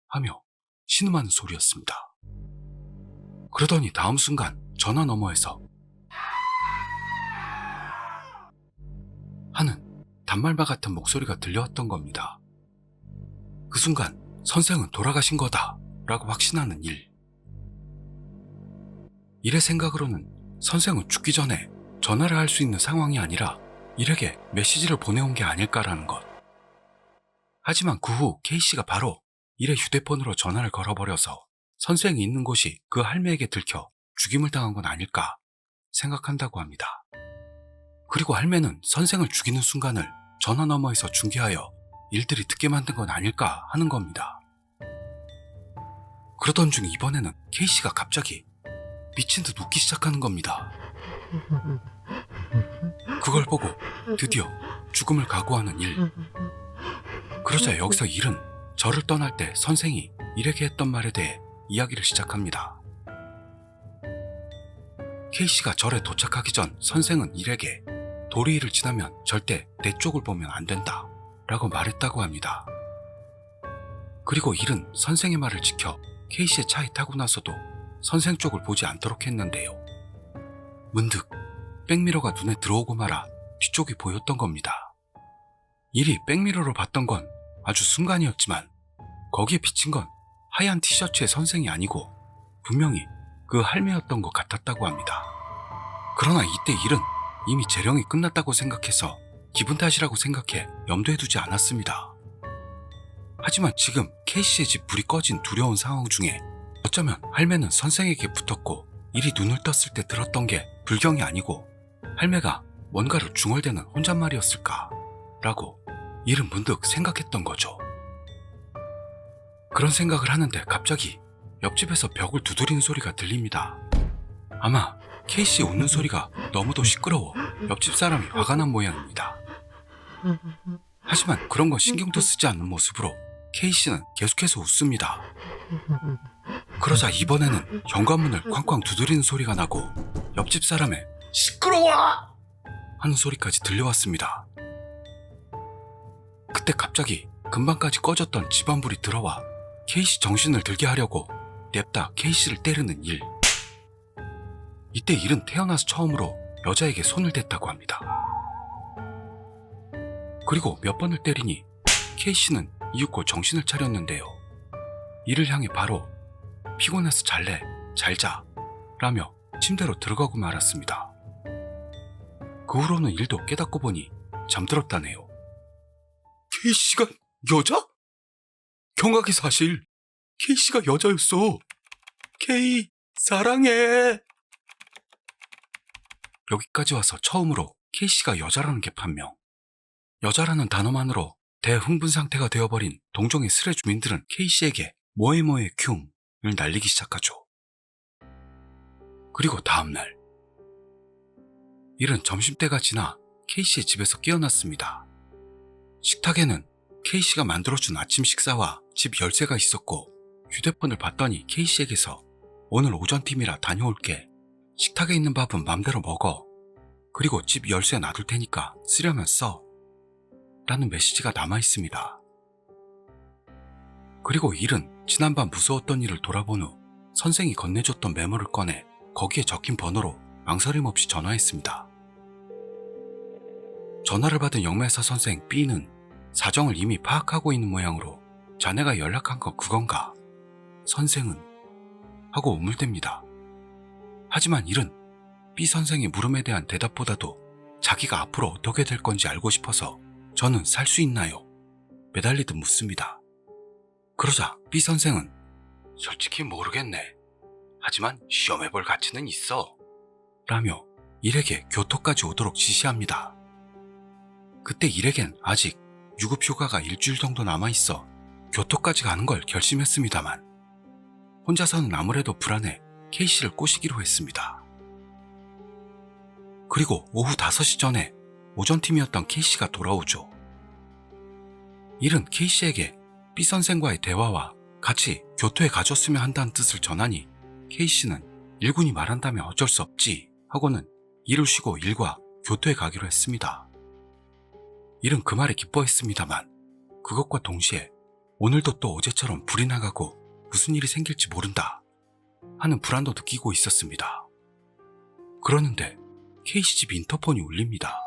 하며 신음하는 소리였습니다. 그러더니 다음 순간 전화 너머에서 하는 단말바 같은 목소리가 들려왔던 겁니다. 그 순간 선생은 돌아가신 거다 라고 확신하는 일. 일의 생각으로는 선생은 죽기 전에 전화를 할 수 있는 상황이 아니라 일에게 메시지를 보내온 게 아닐까라는 것. 하지만 그 후 K씨가 바로 일의 휴대폰으로 전화를 걸어버려서 선생이 있는 곳이 그 할매에게 들켜 죽임을 당한 건 아닐까 생각한다고 합니다. 그리고 할매는 선생을 죽이는 순간을 전화 너머에서 중계하여 일들이 듣게 만든 건 아닐까 하는 겁니다. 그러던 중 이번에는 K씨가 갑자기 미친 듯 웃기 시작하는 겁니다. 그걸 보고 드디어 죽음을 각오하는 일. 그러자 여기서 일은 저를 떠날 때 선생이 일에게 했던 말에 대해 이야기를 시작합니다. K씨가 절에 도착하기 전 선생은 일에게 도리를 지나면 절대 내 쪽을 보면 안 된다 라고 말했다고 합니다. 그리고 일은 선생의 말을 지켜 K씨의 차에 타고 나서도 선생 쪽을 보지 않도록 했는데요. 문득 백미러가 눈에 들어오고 말아 뒤쪽이 보였던 겁니다. 일이 백미러로 봤던 건 아주 순간이었지만 거기에 비친 건 하얀 티셔츠의 선생이 아니고 분명히 그 할매였던 것 같았다고 합니다. 그러나 이때 일은 이미 재령이 끝났다고 생각해서 기분 탓이라고 생각해 염두에 두지 않았습니다. 하지만 지금 K씨의 집 불이 꺼진 두려운 상황 중에 어쩌면 할매는 선생에게 붙었고 일이 눈을 떴을 때 들었던 게 불경이 아니고 할매가 뭔가를 중얼대는 혼잣말이었을까 라고 일은 문득 생각했던 거죠. 그런 생각을 하는데 갑자기 옆집에서 벽을 두드리는 소리가 들립니다. 아마 K씨 웃는 소리가 너무도 시끄러워 옆집 사람이 화가 난 모양입니다. 하지만 그런 건 신경도 쓰지 않는 모습으로 K씨는 계속해서 웃습니다. 그러자 이번에는 현관문을 쾅쾅 두드리는 소리가 나고 옆집 사람의 시끄러워! 하는 소리까지 들려왔습니다. 그때 갑자기 금방까지 꺼졌던 집안불이 들어와 K씨 정신을 들게 하려고 냅다 K씨를 때리는 일. 이때 일은 태어나서 처음으로 여자에게 손을 댔다고 합니다. 그리고 몇 번을 때리니 K씨는 이윽고 정신을 차렸는데요. 이를 향해 바로 피곤해서 잘래, 잘자 라며 침대로 들어가고 말았습니다. 그 후로는 일도 깨닫고 보니 잠들었다네요. K씨가 여자? 경악의 사실, K씨가 여자였어. K, 사랑해. 여기까지 와서 처음으로 K씨가 여자라는 게 판명. 여자라는 단어만으로 대흥분 상태가 되어버린 동종의 스레 주민들은 K씨에게 뭐해뭐해 큉을 날리기 시작하죠. 그리고 다음날 일은 점심때가 지나 K씨의 집에서 깨어났습니다. 식탁에는 K씨가 만들어준 아침 식사와 집 열쇠가 있었고, 휴대폰을 봤더니 K씨에게서 오늘 오전팀이라 다녀올게. 식탁에 있는 밥은 맘대로 먹어. 그리고 집 열쇠 놔둘 테니까 쓰려면 써. 라는 메시지가 남아있습니다. 그리고 일은 지난밤 무서웠던 일을 돌아본 후 선생이 건네줬던 메모를 꺼내 거기에 적힌 번호로 망설임 없이 전화했습니다. 전화를 받은 영매사 선생 B는 사정을 이미 파악하고 있는 모양으로 자네가 연락한 거 그건가? 선생은? 하고 우물댑니다. 하지만 일은 B 선생의 물음에 대한 대답보다도 자기가 앞으로 어떻게 될 건지 알고 싶어서 저는 살 수 있나요? 매달리듯 묻습니다. 그러자 B 선생은 솔직히 모르겠네. 하지만 시험해볼 가치는 있어. 라며 일에게 교토까지 오도록 지시합니다. 그때 일에겐 아직 유급휴가가 일주일 정도 남아있어 교토까지 가는 걸 결심했습니다만 혼자서는 아무래도 불안해 K씨를 꼬시기로 했습니다. 그리고 오후 5시 전에 오전팀이었던 K씨가 돌아오죠. 일은 K씨에게 B선생과의 대화와 같이 교토에 가줬으면 한다는 뜻을 전하니 K씨는 일군이 말한다면 어쩔 수 없지 하고는 일을 쉬고 일과 교토에 가기로 했습니다. 일은 그 말에 기뻐했습니다만 그것과 동시에 오늘도 또 어제처럼 불이 나가고 무슨 일이 생길지 모른다 하는 불안도 느끼고 있었습니다. 그러는데 K씨 집 인터폰이 울립니다.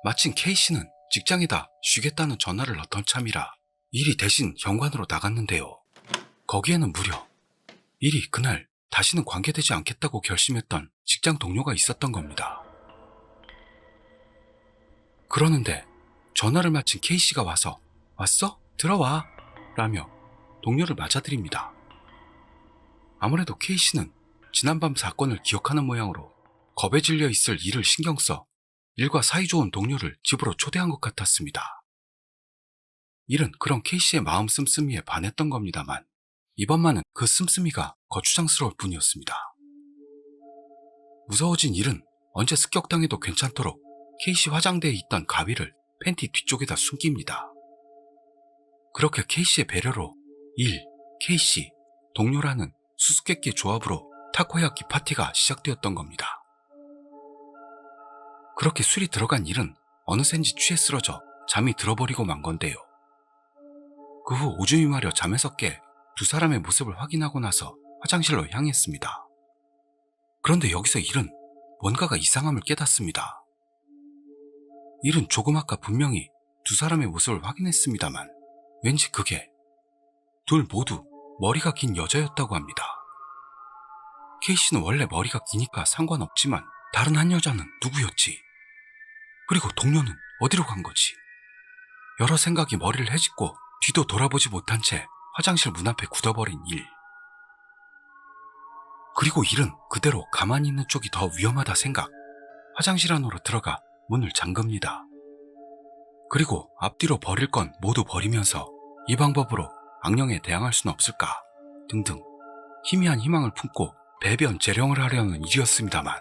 마침 K씨는 직장에다 쉬겠다는 전화를 넣던 참이라 일이 대신 현관으로 나갔는데요. 거기에는 무려 일이 그날 다시는 관계되지 않겠다고 결심했던 직장 동료가 있었던 겁니다. 그러는데 전화를 마친 K씨가 와서 왔어? 들어와 라며 동료를 맞아들입니다. 아무래도 K씨는 지난밤 사건을 기억하는 모양으로 겁에 질려 있을 일을 신경 써 일과 사이좋은 동료를 집으로 초대한 것 같았습니다. 일은 그런 K씨의 마음 씀씀이에 반했던 겁니다만 이번만은 그 씀씀이가 거추장스러울 뿐이었습니다. 무서워진 일은 언제 습격당해도 괜찮도록 K씨 화장대에 있던 가위를 팬티 뒤쪽에다 숨깁니다. 그렇게 K씨의 배려로 일, K씨, 동료라는 수수께끼의 조합으로 타코야키 파티가 시작되었던 겁니다. 그렇게 술이 들어간 일은 어느샌지 취해 쓰러져 잠이 들어버리고 만 건데요. 그 후 오줌이 마려 잠에서 깨 두 사람의 모습을 확인하고 나서 화장실로 향했습니다. 그런데 여기서 일은 뭔가가 이상함을 깨닫습니다. 일은 조금 아까 분명히 두 사람의 모습을 확인했습니다만 왠지 그게 둘 모두 머리가 긴 여자였다고 합니다. K씨는 원래 머리가 기니까 상관없지만 다른 한 여자는 누구였지? 그리고 동료는 어디로 간 거지? 여러 생각이 머리를 헤집고 뒤도 돌아보지 못한 채 화장실 문 앞에 굳어버린 일. 그리고 일은 그대로 가만히 있는 쪽이 더 위험하다 생각. 화장실 안으로 들어가 문을 잠급니다. 그리고 앞뒤로 버릴 건 모두 버리면서 이 방법으로 악령에 대항할 수는 없을까 등등 희미한 희망을 품고 배변 재령을 하려는 일이었습니다만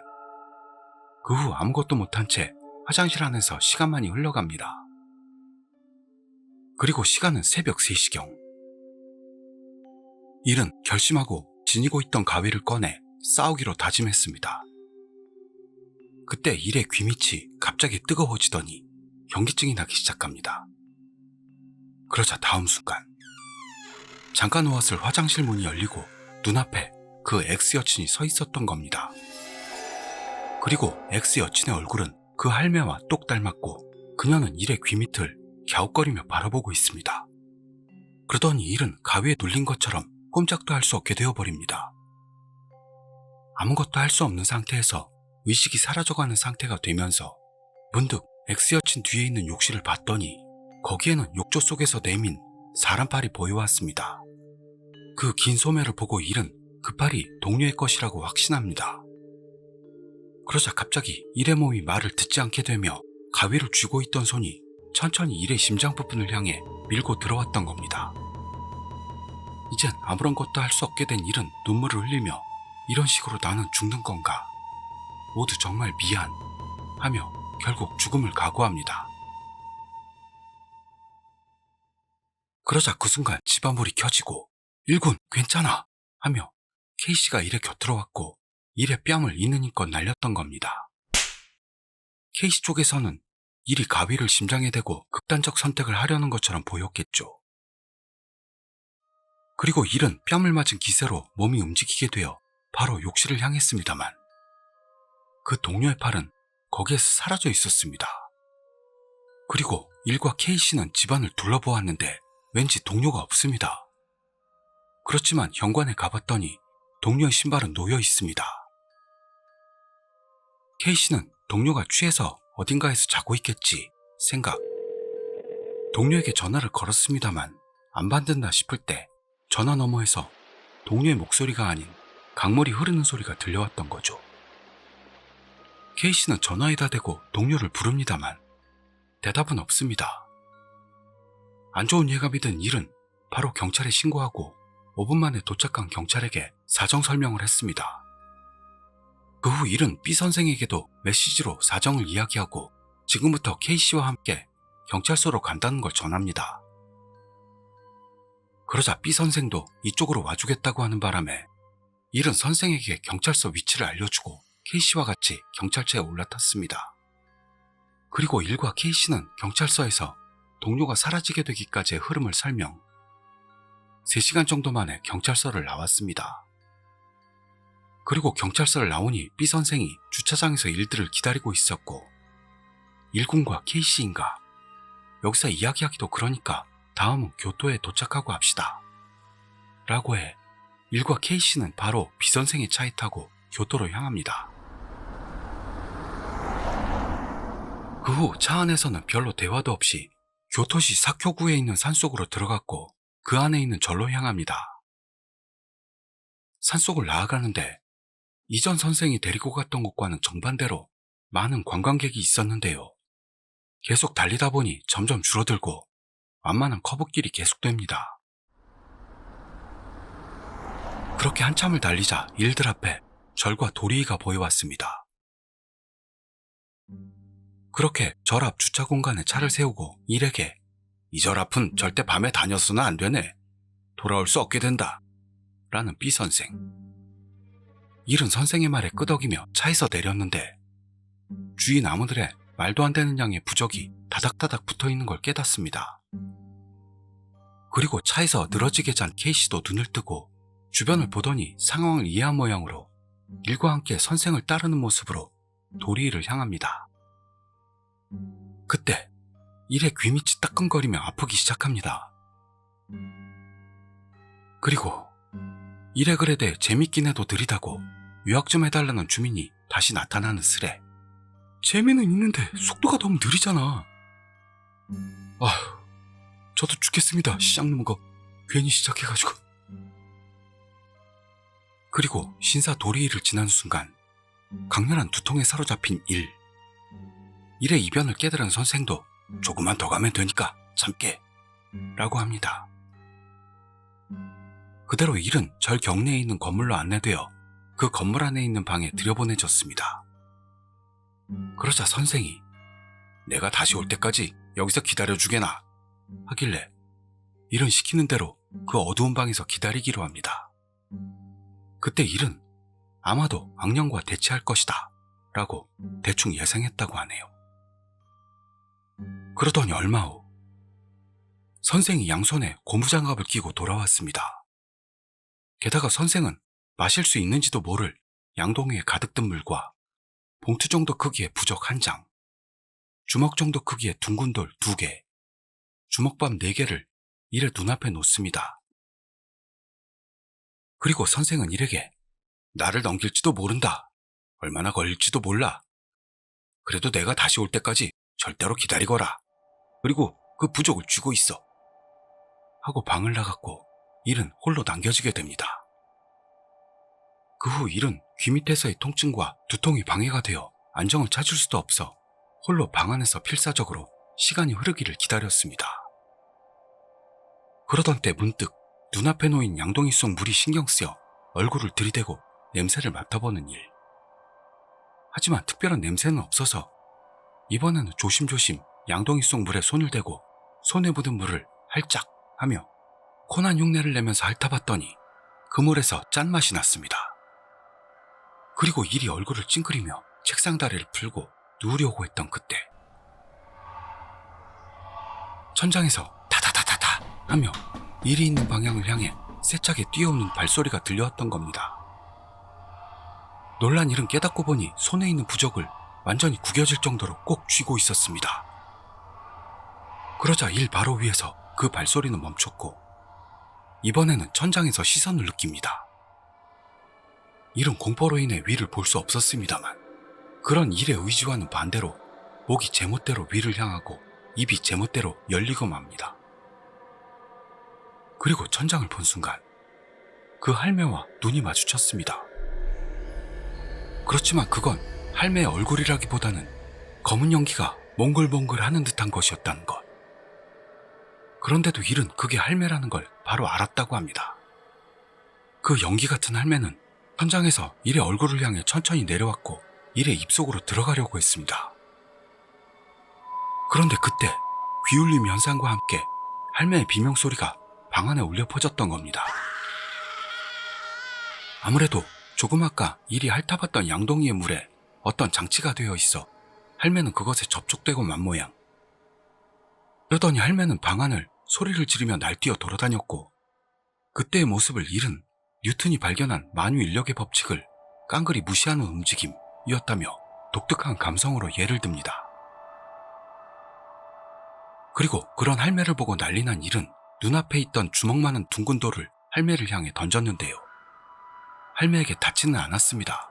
그 후 아무것도 못한 채 화장실 안에서 시간만이 흘러갑니다. 그리고 시간은 새벽 3시경. 일은 결심하고 지니고 있던 가위를 꺼내 싸우기로 다짐했습니다. 그때 일의 귀밑이 갑자기 뜨거워지더니 현기증이 나기 시작합니다. 그러자 다음 순간 잠깐 놓았을 화장실 문이 열리고 눈앞에 그 X 여친이 서 있었던 겁니다. 그리고 X 여친의 얼굴은 그 할매와 똑 닮았고 그녀는 일의 귀밑을 갸웃거리며 바라보고 있습니다. 그러더니 일은 가위에 눌린 것처럼 꼼짝도 할 수 없게 되어버립니다. 아무것도 할 수 없는 상태에서 의식이 사라져가는 상태가 되면서 문득 X 여친 뒤에 있는 욕실을 봤더니 거기에는 욕조 속에서 내민 사람팔이 보여왔습니다. 그 긴 소매를 보고 일은 그 팔이 동료의 것이라고 확신합니다. 그러자 갑자기 일의 몸이 말을 듣지 않게 되며 가위를 쥐고 있던 손이 천천히 일의 심장 부분을 향해 밀고 들어왔던 겁니다. 이젠 아무런 것도 할 수 없게 된 일은 눈물을 흘리며 이런 식으로 나는 죽는 건가? 모두 정말 미안 하며 결국 죽음을 각오합니다. 그러자 그 순간 집안불이 켜지고 일군 괜찮아 하며 K씨가 일의 곁으로 왔고 일의 뺨을 있는 힘껏 날렸던 겁니다. K씨 쪽에서는 일이 가위를 심장에 대고 극단적 선택을 하려는 것처럼 보였겠죠. 그리고 일은 뺨을 맞은 기세로 몸이 움직이게 되어 바로 욕실을 향했습니다만 그 동료의 팔은 거기에서 사라져 있었습니다. 그리고 일과 K씨는 집안을 둘러보았는데 왠지 동료가 없습니다. 그렇지만 현관에 가봤더니 동료의 신발은 놓여 있습니다. K씨는 동료가 취해서 어딘가에서 자고 있겠지 생각. 동료에게 전화를 걸었습니다만 안 받는다 싶을 때 전화 너머에서 동료의 목소리가 아닌 강물이 흐르는 소리가 들려왔던 거죠. K씨는 전화에다 대고 동료를 부릅니다만 대답은 없습니다. 안 좋은 예감이 든 일은 바로 경찰에 신고하고 5분 만에 도착한 경찰에게 사정 설명을 했습니다. 그 후 일은 B 선생에게도 메시지로 사정을 이야기하고 지금부터 K씨와 함께 경찰서로 간다는 걸 전합니다. 그러자 B 선생도 이쪽으로 와주겠다고 하는 바람에 일은 선생에게 경찰서 위치를 알려주고 K씨와 같이 경찰차에 올라탔습니다. 그리고 일과 K씨는 경찰서에서 동료가 사라지게 되기까지의 흐름을 설명. 3시간 정도 만에 경찰서를 나왔습니다. 그리고 경찰서를 나오니 B 선생이 주차장에서 일들을 기다리고 있었고 일군과 K씨인가 여기서 이야기하기도 그러니까 다음은 교토에 도착하고 합시다 라고 해 일과 K씨는 바로 B 선생의 차에 타고 교토로 향합니다. 그 후 차 안에서는 별로 대화도 없이 교토시 사쿄구에 있는 산속으로 들어갔고 그 안에 있는 절로 향합니다. 산속을 나아가는데 이전 선생이 데리고 갔던 곳과는 정반대로 많은 관광객이 있었는데요. 계속 달리다 보니 점점 줄어들고 완만한 커브길이 계속됩니다. 그렇게 한참을 달리자 일들 앞에 절과 도리이가 보여왔습니다. 그렇게 절 앞 주차 공간에 차를 세우고 일에게 이 절 앞은 절대 밤에 다녀서는 안 되네. 돌아올 수 없게 된다. 라는 B 선생. 일은 선생의 말에 끄덕이며 차에서 내렸는데 주위 나무들에 말도 안 되는 양의 부적이 다닥다닥 붙어있는 걸 깨닫습니다. 그리고 차에서 늘어지게 잔 K씨도 눈을 뜨고 주변을 보더니 상황을 이해한 모양으로 일과 함께 선생을 따르는 모습으로 도리이를 향합니다. 그때 일의 귀밑이 따끔거리며 아프기 시작합니다. 그리고 일의 글에 대해 재밌긴 해도 느리다고 요약 좀 해달라는 주민이 다시 나타나는 스레. 재미는 있는데 속도가 너무 느리잖아. 아휴, 저도 죽겠습니다. 시작 넘은 거 괜히 시작해가지고. 그리고 신사 도리이를 지난 순간 강렬한 두통에 사로잡힌 일의 이변을 깨달은 선생도 조금만 더 가면 되니까 참게 라고 합니다. 그대로 일은 절 경내에 있는 건물로 안내되어 그 건물 안에 있는 방에 들여보내졌습니다. 그러자 선생이 내가 다시 올 때까지 여기서 기다려주게나 하길래 일은 시키는 대로 그 어두운 방에서 기다리기로 합니다. 그때 일은 아마도 악령과 대치할 것이다 라고 대충 예상했다고 하네요. 그러더니 얼마 후 선생이 양손에 고무장갑을 끼고 돌아왔습니다. 게다가 선생은 마실 수 있는지도 모를 양동이에 가득 든 물과 봉투 정도 크기의 부적 1장, 주먹 정도 크기의 둥근 돌 2개, 주먹밥 4개를 일의 눈앞에 놓습니다. 그리고 선생은 일에게 나를 넘길지도 모른다. 얼마나 걸릴지도 몰라. 그래도 내가 다시 올 때까지 절대로 기다리거라. 그리고 그 부적을 쥐고 있어. 하고 방을 나갔고 일은 홀로 남겨지게 됩니다. 그 후 일은 귀 밑에서의 통증과 두통이 방해가 되어 안정을 찾을 수도 없어 홀로 방 안에서 필사적으로 시간이 흐르기를 기다렸습니다. 그러던 때 문득 눈앞에 놓인 양동이 속 물이 신경 쓰여 얼굴을 들이대고 냄새를 맡아보는 일. 하지만 특별한 냄새는 없어서 이번에는 조심조심 양동이 속 물에 손을 대고 손에 묻은 물을 활짝 하며 코난 흉내를 내면서 핥아봤더니 그물에서 짠맛이 났습니다. 그리고 일이 얼굴을 찡그리며 책상 다리를 풀고 누우려고 했던 그때 천장에서 다다다다다 하며 일이 있는 방향을 향해 세차게 뛰어오는 발소리가 들려왔던 겁니다. 놀란 일은 깨닫고 보니 손에 있는 부적을 완전히 구겨질 정도로 꼭 쥐고 있었습니다. 그러자 일 바로 위에서 그 발소리는 멈췄고 이번에는 천장에서 시선을 느낍니다. 일은 공포로 인해 위를 볼 수 없었습니다만 그런 일의 의지와는 반대로 목이 제멋대로 위를 향하고 입이 제멋대로 열리고 맙니다. 그리고 천장을 본 순간 그 할매와 눈이 마주쳤습니다. 그렇지만 그건 할매의 얼굴이라기보다는 검은 연기가 몽글몽글하는 듯한 것이었다는 것. 그런데도 일은 그게 할매라는 걸 바로 알았다고 합니다. 그 연기 같은 할매는 천장에서 일의 얼굴을 향해 천천히 내려왔고 일의 입속으로 들어가려고 했습니다. 그런데 그때 귀울림 현상과 함께 할매의 비명소리가 방 안에 울려 퍼졌던 겁니다. 아무래도 조금 아까 일이 핥아봤던 양동이의 물에 어떤 장치가 되어 있어 할매는 그것에 접촉되고 만 모양. 그러더니 할매는 방 안을 소리를 지르며 날뛰어 돌아다녔고 그때의 모습을 일은 뉴턴이 발견한 만유인력의 법칙을 깡그리 무시하는 움직임이었다며 독특한 감성으로 예를 듭니다. 그리고 그런 할매를 보고 난리난 일은 눈앞에 있던 주먹만한 둥근 돌을 할매를 향해 던졌는데요. 할매에게 닿지는 않았습니다.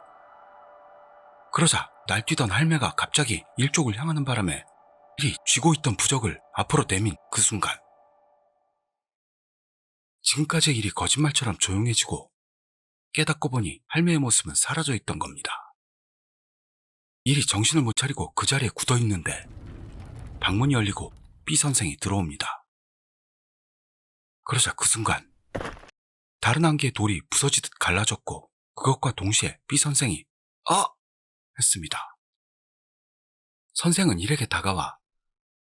그러자 날뛰던 할매가 갑자기 일 쪽을 향하는 바람에 일이 쥐고 있던 부적을 앞으로 내민 그 순간 지금까지의 일이 거짓말처럼 조용해지고 깨닫고 보니 할매의 모습은 사라져 있던 겁니다. 일이 정신을 못 차리고 그 자리에 굳어 있는데 방문이 열리고 B 선생이 들어옵니다. 그러자 그 순간 다른 한 개의 돌이 부서지듯 갈라졌고 그것과 동시에 B 선생이 아! 했습니다. 선생은 일에게 다가와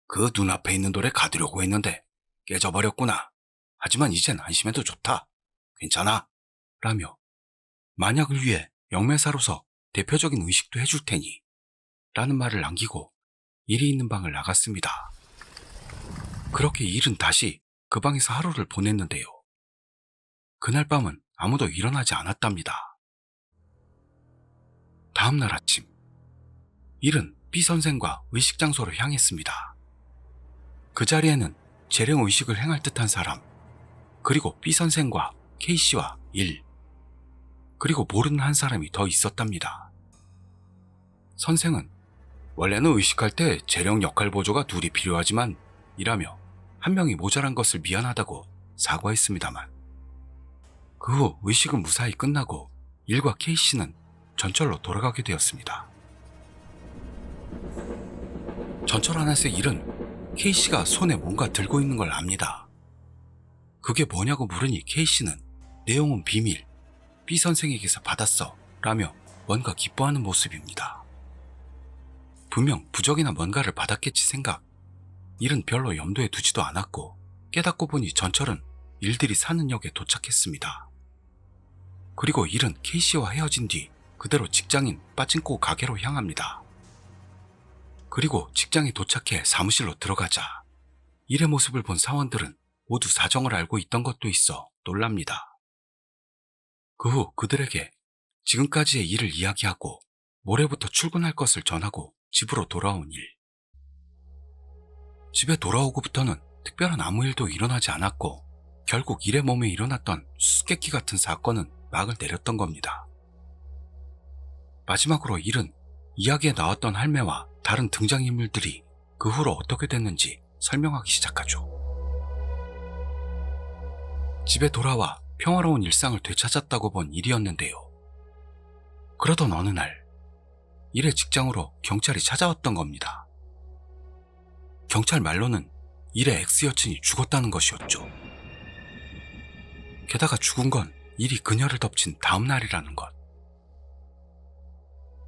그 눈앞에 있는 돌에 가두려고 했는데 깨져버렸구나. 하지만 이젠 안심해도 좋다. 괜찮아. 라며 만약을 위해 영매사로서 대표적인 의식도 해줄 테니 라는 말을 남기고 일이 있는 방을 나갔습니다. 그렇게 일은 다시 그 방에서 하루를 보냈는데요. 그날 밤은 아무도 일어나지 않았답니다. 다음날 아침 일은 B 선생과 의식 장소로 향했습니다. 그 자리에는 재령 의식을 행할 듯한 사람, 그리고 B 선생과 K씨와 일, 그리고 모르는 한 사람이 더 있었답니다. 선생은 원래는 의식할 때 재령 역할 보조가 둘이 필요하지만 이라며 한 명이 모자란 것을 미안하다고 사과했습니다만 그 후 의식은 무사히 끝나고 일과 K씨는 전철로 돌아가게 되었습니다. 전철 안에서 일은 K씨가 손에 뭔가 들고 있는 걸 압니다. 그게 뭐냐고 물으니 K씨는 내용은 비밀, B 선생에게서 받았어 라며 뭔가 기뻐하는 모습입니다. 분명 부적이나 뭔가를 받았겠지 생각. 일은 별로 염두에 두지도 않았고 깨닫고 보니 전철은 일들이 사는 역에 도착했습니다. 그리고 일은 K씨와 헤어진 뒤 그대로 직장인 빠찡코 가게로 향합니다. 그리고 직장에 도착해 사무실로 들어가자 일의 모습을 본 사원들은 모두 사정을 알고 있던 것도 있어 놀랍니다. 그 후 그들에게 지금까지의 일을 이야기하고 모레부터 출근할 것을 전하고 집으로 돌아온 일. 집에 돌아오고부터는 특별한 아무 일도 일어나지 않았고 결국 일의 몸에 일어났던 수수께끼 같은 사건은 막을 내렸던 겁니다. 마지막으로 일은 이야기에 나왔던 할매와 다른 등장인물들이 그 후로 어떻게 됐는지 설명하기 시작하죠. 집에 돌아와 평화로운 일상을 되찾았다고 본 일이었는데요. 그러던 어느 날 일의 직장으로 경찰이 찾아왔던 겁니다. 경찰 말로는 일의 X여친이 죽었다는 것이었죠. 게다가 죽은 건 일이 그녀를 덮친 다음 날이라는 것.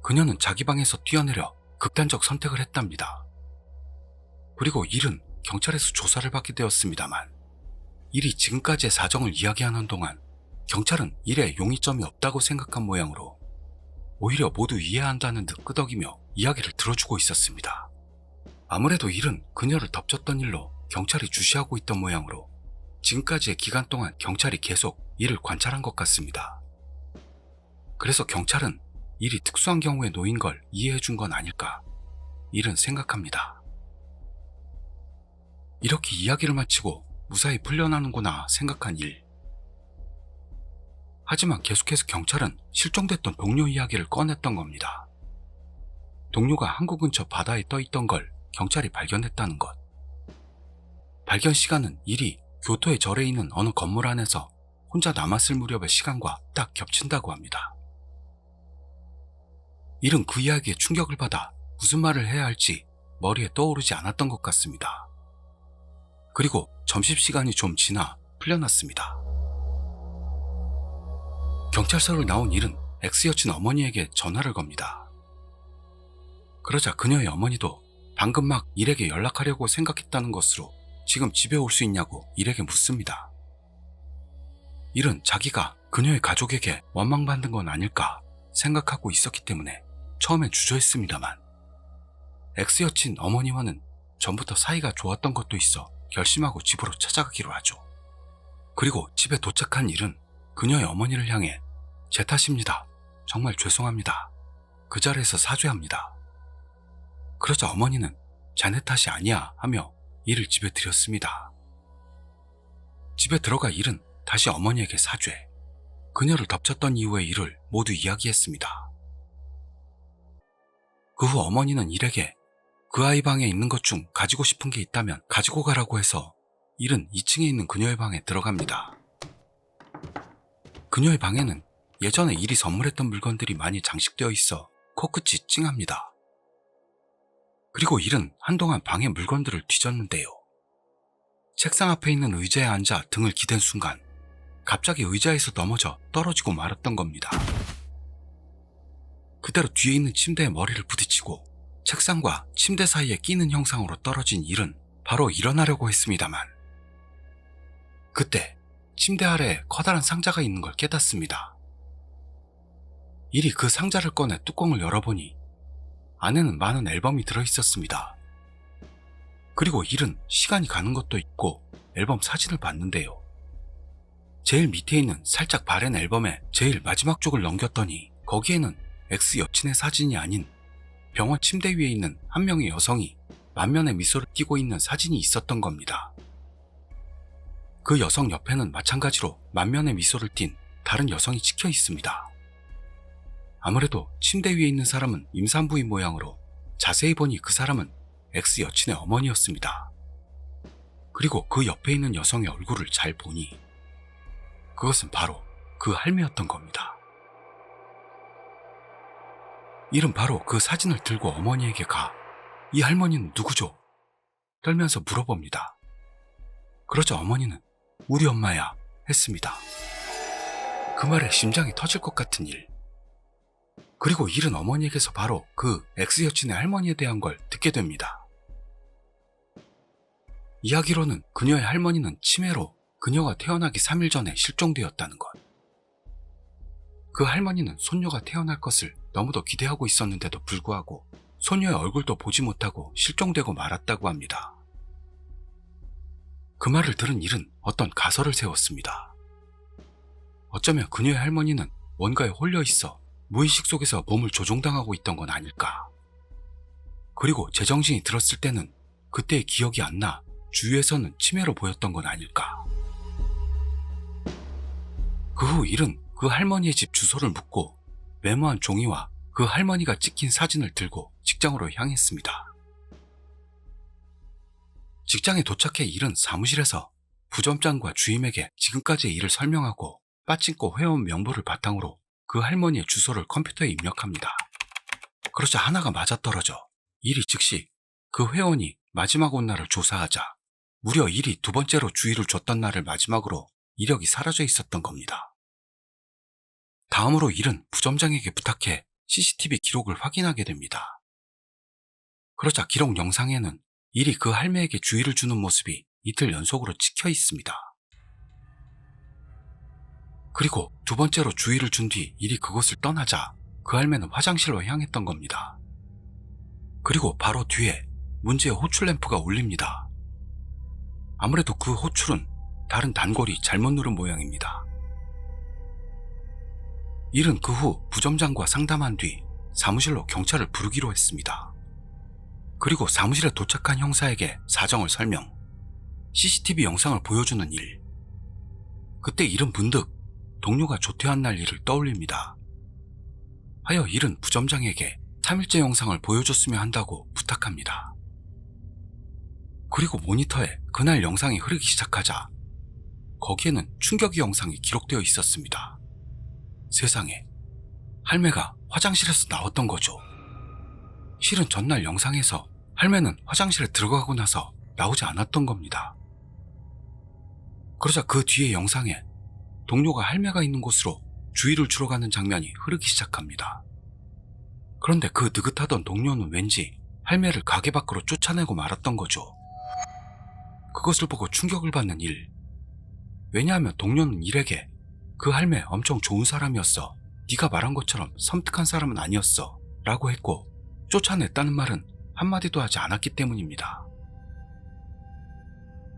그녀는 자기 방에서 뛰어내려 극단적 선택을 했답니다. 그리고 일은 경찰에서 조사를 받게 되었습니다만 일이 지금까지의 사정을 이야기하는 동안 경찰은 일에 용의점이 없다고 생각한 모양으로 오히려 모두 이해한다는 듯 끄덕이며 이야기를 들어주고 있었습니다. 아무래도 일은 그녀를 덮쳤던 일로 경찰이 주시하고 있던 모양으로 지금까지의 기간 동안 경찰이 계속 일을 관찰한 것 같습니다. 그래서 경찰은 일이 특수한 경우에 놓인 걸 이해해 준 건 아닐까 일은 생각합니다. 이렇게 이야기를 마치고 무사히 풀려나는구나 생각한 일. 하지만 계속해서 경찰은 실종됐던 동료 이야기를 꺼냈던 겁니다. 동료가 항구 근처 바다에 떠있던 걸 경찰이 발견했다는 것. 발견 시간은 일이 교토의 절에 있는 어느 건물 안에서 혼자 남았을 무렵의 시간과 딱 겹친다고 합니다. 일은 그 이야기에 충격을 받아 무슨 말을 해야 할지 머리에 떠오르지 않았던 것 같습니다. 그리고 점심시간이 좀 지나 풀려났습니다. 경찰서를 나온 일은 X 여친 어머니에게 전화를 겁니다. 그러자 그녀의 어머니도 방금 막 일에게 연락하려고 생각했다는 것으로 지금 집에 올 수 있냐고 일에게 묻습니다. 일은 자기가 그녀의 가족에게 원망받는 건 아닐까 생각하고 있었기 때문에 처음엔 주저했습니다만 X 여친 어머니와는 전부터 사이가 좋았던 것도 있어 결심하고 집으로 찾아가기로 하죠. 그리고 집에 도착한 일은 그녀의 어머니를 향해 제 탓입니다. 정말 죄송합니다. 그 자리에서 사죄합니다. 그러자 어머니는 자네 탓이 아니야 하며 일을 집에 들였습니다. 집에 들어가 일은 다시 어머니에게 사죄, 그녀를 덮쳤던 이후의 일을 모두 이야기했습니다. 그 후 어머니는 일에게 그 아이 방에 있는 것 중 가지고 싶은 게 있다면 가지고 가라고 해서 일은 2층에 있는 그녀의 방에 들어갑니다. 그녀의 방에는 예전에 일이 선물했던 물건들이 많이 장식되어 있어 코끝이 찡합니다. 그리고 일은 한동안 방의 물건들을 뒤졌는데요. 책상 앞에 있는 의자에 앉아 등을 기댄 순간 갑자기 의자에서 넘어져 떨어지고 말았던 겁니다. 그대로 뒤에 있는 침대에 머리를 부딪히고 책상과 침대 사이에 끼는 형상으로 떨어진 일은 바로 일어나려고 했습니다만 그때 침대 아래에 커다란 상자가 있는 걸 깨닫습니다. 일이 그 상자를 꺼내 뚜껑을 열어보니 안에는 많은 앨범이 들어있었습니다. 그리고 일은 시간이 가는 것도 있고 앨범 사진을 봤는데요. 제일 밑에 있는 살짝 바랜 앨범의 제일 마지막 쪽을 넘겼더니 거기에는 X 여친의 사진이 아닌 병원 침대 위에 있는 한 명의 여성이 만면의 미소를 띠고 있는 사진이 있었던 겁니다. 그 여성 옆에는 마찬가지로 만면의 미소를 띤 다른 여성이 찍혀 있습니다. 아무래도 침대 위에 있는 사람은 임산부인 모양으로 자세히 보니 그 사람은 X 여친의 어머니였습니다. 그리고 그 옆에 있는 여성의 얼굴을 잘 보니 그것은 바로 그 할매였던 겁니다. 일은 바로 그 사진을 들고 어머니에게 가 이 할머니는 누구죠? 떨면서 물어봅니다. 그러자 어머니는 우리 엄마야 했습니다. 그 말에 심장이 터질 것 같은 일. 그리고 일은 어머니에게서 바로 그 X 여친의 할머니에 대한 걸 듣게 됩니다. 이야기로는 그녀의 할머니는 치매로 그녀가 태어나기 3일 전에 실종되었다는 것. 그 할머니는 손녀가 태어날 것을 너무도 기대하고 있었는데도 불구하고 소녀의 얼굴도 보지 못하고 실종되고 말았다고 합니다. 그 말을 들은 일은 어떤 가설을 세웠습니다. 어쩌면 그녀의 할머니는 뭔가에 홀려 있어 무의식 속에서 몸을 조종당하고 있던 건 아닐까. 그리고 제정신이 들었을 때는 그때의 기억이 안 나 주위에서는 치매로 보였던 건 아닐까. 그 후 일은 그 할머니의 집 주소를 묻고 메모한 종이와 그 할머니가 찍힌 사진을 들고 직장으로 향했습니다. 직장에 도착해 일은 사무실에서 부점장과 주임에게 지금까지의 일을 설명하고 빠찡코 회원 명부를 바탕으로 그 할머니의 주소를 컴퓨터에 입력합니다. 그러자 하나가 맞아떨어져 일이 즉시 그 회원이 마지막 온 날을 조사하자 무려 일이 두 번째로 주의를 줬던 날을 마지막으로 이력이 사라져 있었던 겁니다. 다음으로 일은 부점장에게 부탁해 CCTV 기록을 확인하게 됩니다. 그러자 기록 영상에는 일이 그 할매에게 주의를 주는 모습이 이틀 연속으로 찍혀 있습니다. 그리고 두 번째로 주의를 준 뒤 일이 그곳을 떠나자 그 할매는 화장실로 향했던 겁니다. 그리고 바로 뒤에 문제의 호출 램프가 울립니다. 아무래도 그 호출은 다른 단골이 잘못 누른 모양입니다. 일은 그 후 부점장과 상담한 뒤 사무실로 경찰을 부르기로 했습니다. 그리고 사무실에 도착한 형사에게 사정을 설명, CCTV 영상을 보여주는 일. 그때 일은 문득 동료가 조퇴한 날 일을 떠올립니다. 하여 일은 부점장에게 3일째 영상을 보여줬으면 한다고 부탁합니다. 그리고 모니터에 그날 영상이 흐르기 시작하자 거기에는 충격의 영상이 기록되어 있었습니다. 세상에, 할매가 화장실에서 나왔던 거죠. 실은 전날 영상에서 할매는 화장실에 들어가고 나서 나오지 않았던 겁니다. 그러자 그 뒤의 영상에 동료가 할매가 있는 곳으로 주의를 주러 가는 장면이 흐르기 시작합니다. 그런데 그 느긋하던 동료는 왠지 할매를 가게 밖으로 쫓아내고 말았던 거죠. 그것을 보고 충격을 받는 일. 왜냐하면 동료는 일에게 그 할매 엄청 좋은 사람이었어, 네가 말한 것처럼 섬뜩한 사람은 아니었어 라고 했고, 쫓아냈다는 말은 한마디도 하지 않았기 때문입니다.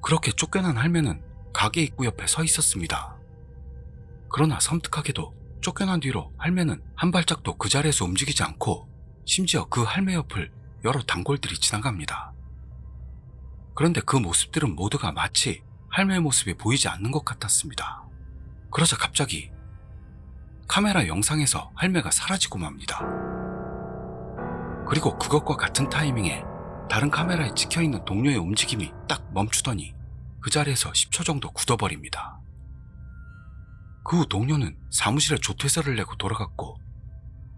그렇게 쫓겨난 할매는 가게 입구 옆에 서 있었습니다. 그러나 섬뜩하게도 쫓겨난 뒤로 할매는 한 발짝도 그 자리에서 움직이지 않고 심지어 그 할매 옆을 여러 단골들이 지나갑니다. 그런데 그 모습들은 모두가 마치 할매의 모습이 보이지 않는 것 같았습니다. 그러자 갑자기 카메라 영상에서 할매가 사라지고 맙니다. 그리고 그것과 같은 타이밍에 다른 카메라에 찍혀있는 동료의 움직임이 딱 멈추더니 그 자리에서 10초 정도 굳어버립니다. 그 후 동료는 사무실에 조퇴서를 내고 돌아갔고,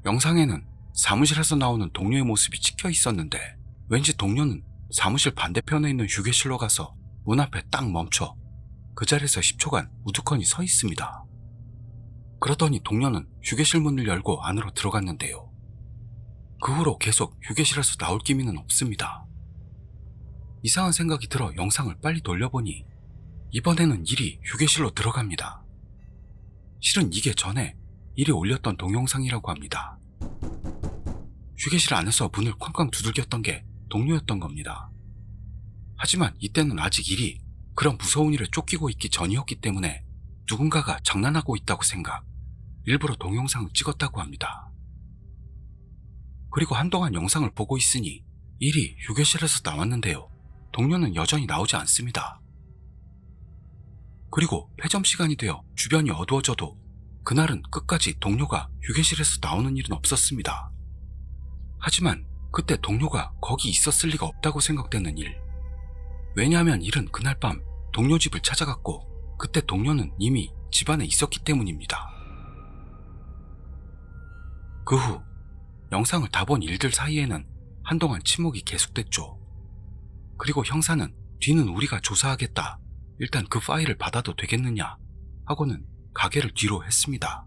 영상에는 사무실에서 나오는 동료의 모습이 찍혀 있었는데 왠지 동료는 사무실 반대편에 있는 휴게실로 가서 문 앞에 딱 멈춰 그 자리에서 10초간 우두커니 서 있습니다. 그러더니 동료는 휴게실 문을 열고 안으로 들어갔는데요. 그 후로 계속 휴게실에서 나올 기미는 없습니다. 이상한 생각이 들어 영상을 빨리 돌려보니 이번에는 일이 휴게실로 들어갑니다. 실은 이게 전에 일이 올렸던 동영상이라고 합니다. 휴게실 안에서 문을 쾅쾅 두들겼던 게 동료였던 겁니다. 하지만 이때는 아직 일이 그런 무서운 일에 쫓기고 있기 전이었기 때문에 누군가가 장난하고 있다고 생각, 일부러 동영상을 찍었다고 합니다. 그리고 한동안 영상을 보고 있으니 일이 휴게실에서 나왔는데요, 동료는 여전히 나오지 않습니다. 그리고 폐점 시간이 되어 주변이 어두워져도 그날은 끝까지 동료가 휴게실에서 나오는 일은 없었습니다. 하지만 그때 동료가 거기 있었을 리가 없다고 생각되는 일. 왜냐하면 일은 그날 밤 동료 집을 찾아갔고 그때 동료는 이미 집안에 있었기 때문입니다. 그 후 영상을 다 본 일들 사이에는 한동안 침묵이 계속됐죠. 그리고 형사는 뒤는 우리가 조사하겠다, 일단 그 파일을 받아도 되겠느냐 하고는 가게를 뒤로 했습니다.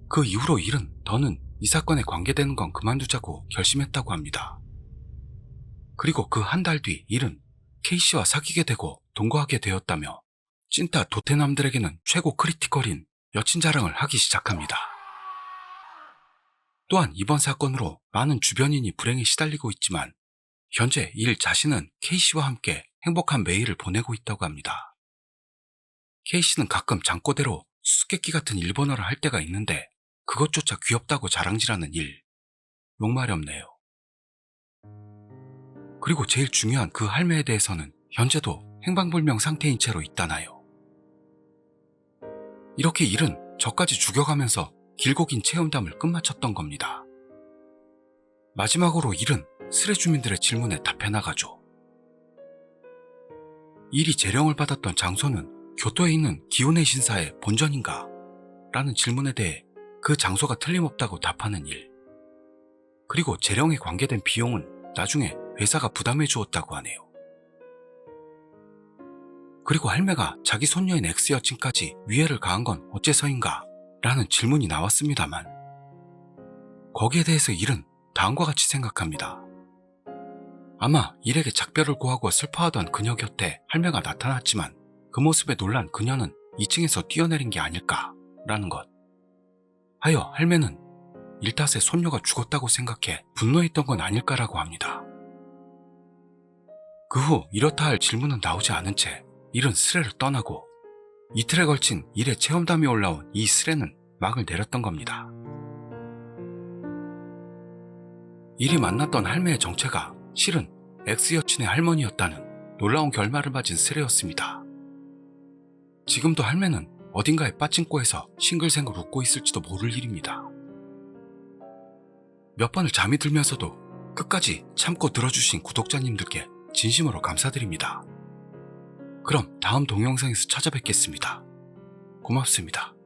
그 이후로 일은 더는 이 사건에 관계되는 건 그만두자고 결심했다고 합니다. 그리고 그 한 달 뒤 일은 K씨와 사귀게 되고 동거하게 되었다며 찐따 도태남들에게는 최고 크리티컬인 여친 자랑을 하기 시작합니다. 또한 이번 사건으로 많은 주변인이 불행에 시달리고 있지만 현재 일 자신은 K씨와 함께 행복한 매일을 보내고 있다고 합니다. K씨는 가끔 잠꼬대로 수수께끼 같은 일본어를 할 때가 있는데 그것조차 귀엽다고 자랑질하는 일. 욕말이 없네요. 그리고 제일 중요한 그 할매에 대해서는 현재도 행방불명 상태인 채로 있다나요. 이렇게 일은 저까지 죽여가면서 길고 긴 체험담을 끝마쳤던 겁니다. 마지막으로 일은 스레 주민들의 질문에 답해나가죠. 일이 재령을 받았던 장소는 교토에 있는 기혼의 신사의 본전인가? 라는 질문에 대해 그 장소가 틀림없다고 답하는 일. 그리고 재령에 관계된 비용은 나중에 회사가 부담해 주었다고 하네요. 그리고 할매가 자기 손녀인 X여친까지 위해를 가한 건 어째서인가? 라는 질문이 나왔습니다만 거기에 대해서 일은 다음과 같이 생각합니다. 아마 일에게 작별을 고하고 슬퍼하던 그녀 곁에 할매가 나타났지만 그 모습에 놀란 그녀는 2층에서 뛰어내린 게 아닐까라는 것. 하여 할매는 일탓에 손녀가 죽었다고 생각해 분노했던 건 아닐까라고 합니다. 그 후 이렇다 할 질문은 나오지 않은 채 일은 스레를 떠나고 이틀에 걸친 일의 체험담이 올라온 이 스레는 막을 내렸던 겁니다. 일이 만났던 할매의 정체가 실은 X여친의 할머니였다는 놀라운 결말을 맞은 스레였습니다. 지금도 할매는 어딘가에 빠찡꼬에서 싱글생글 웃고 있을지도 모를 일입니다. 몇 번을 잠이 들면서도 끝까지 참고 들어주신 구독자님들께 진심으로 감사드립니다. 그럼 다음 동영상에서 찾아뵙겠습니다. 고맙습니다.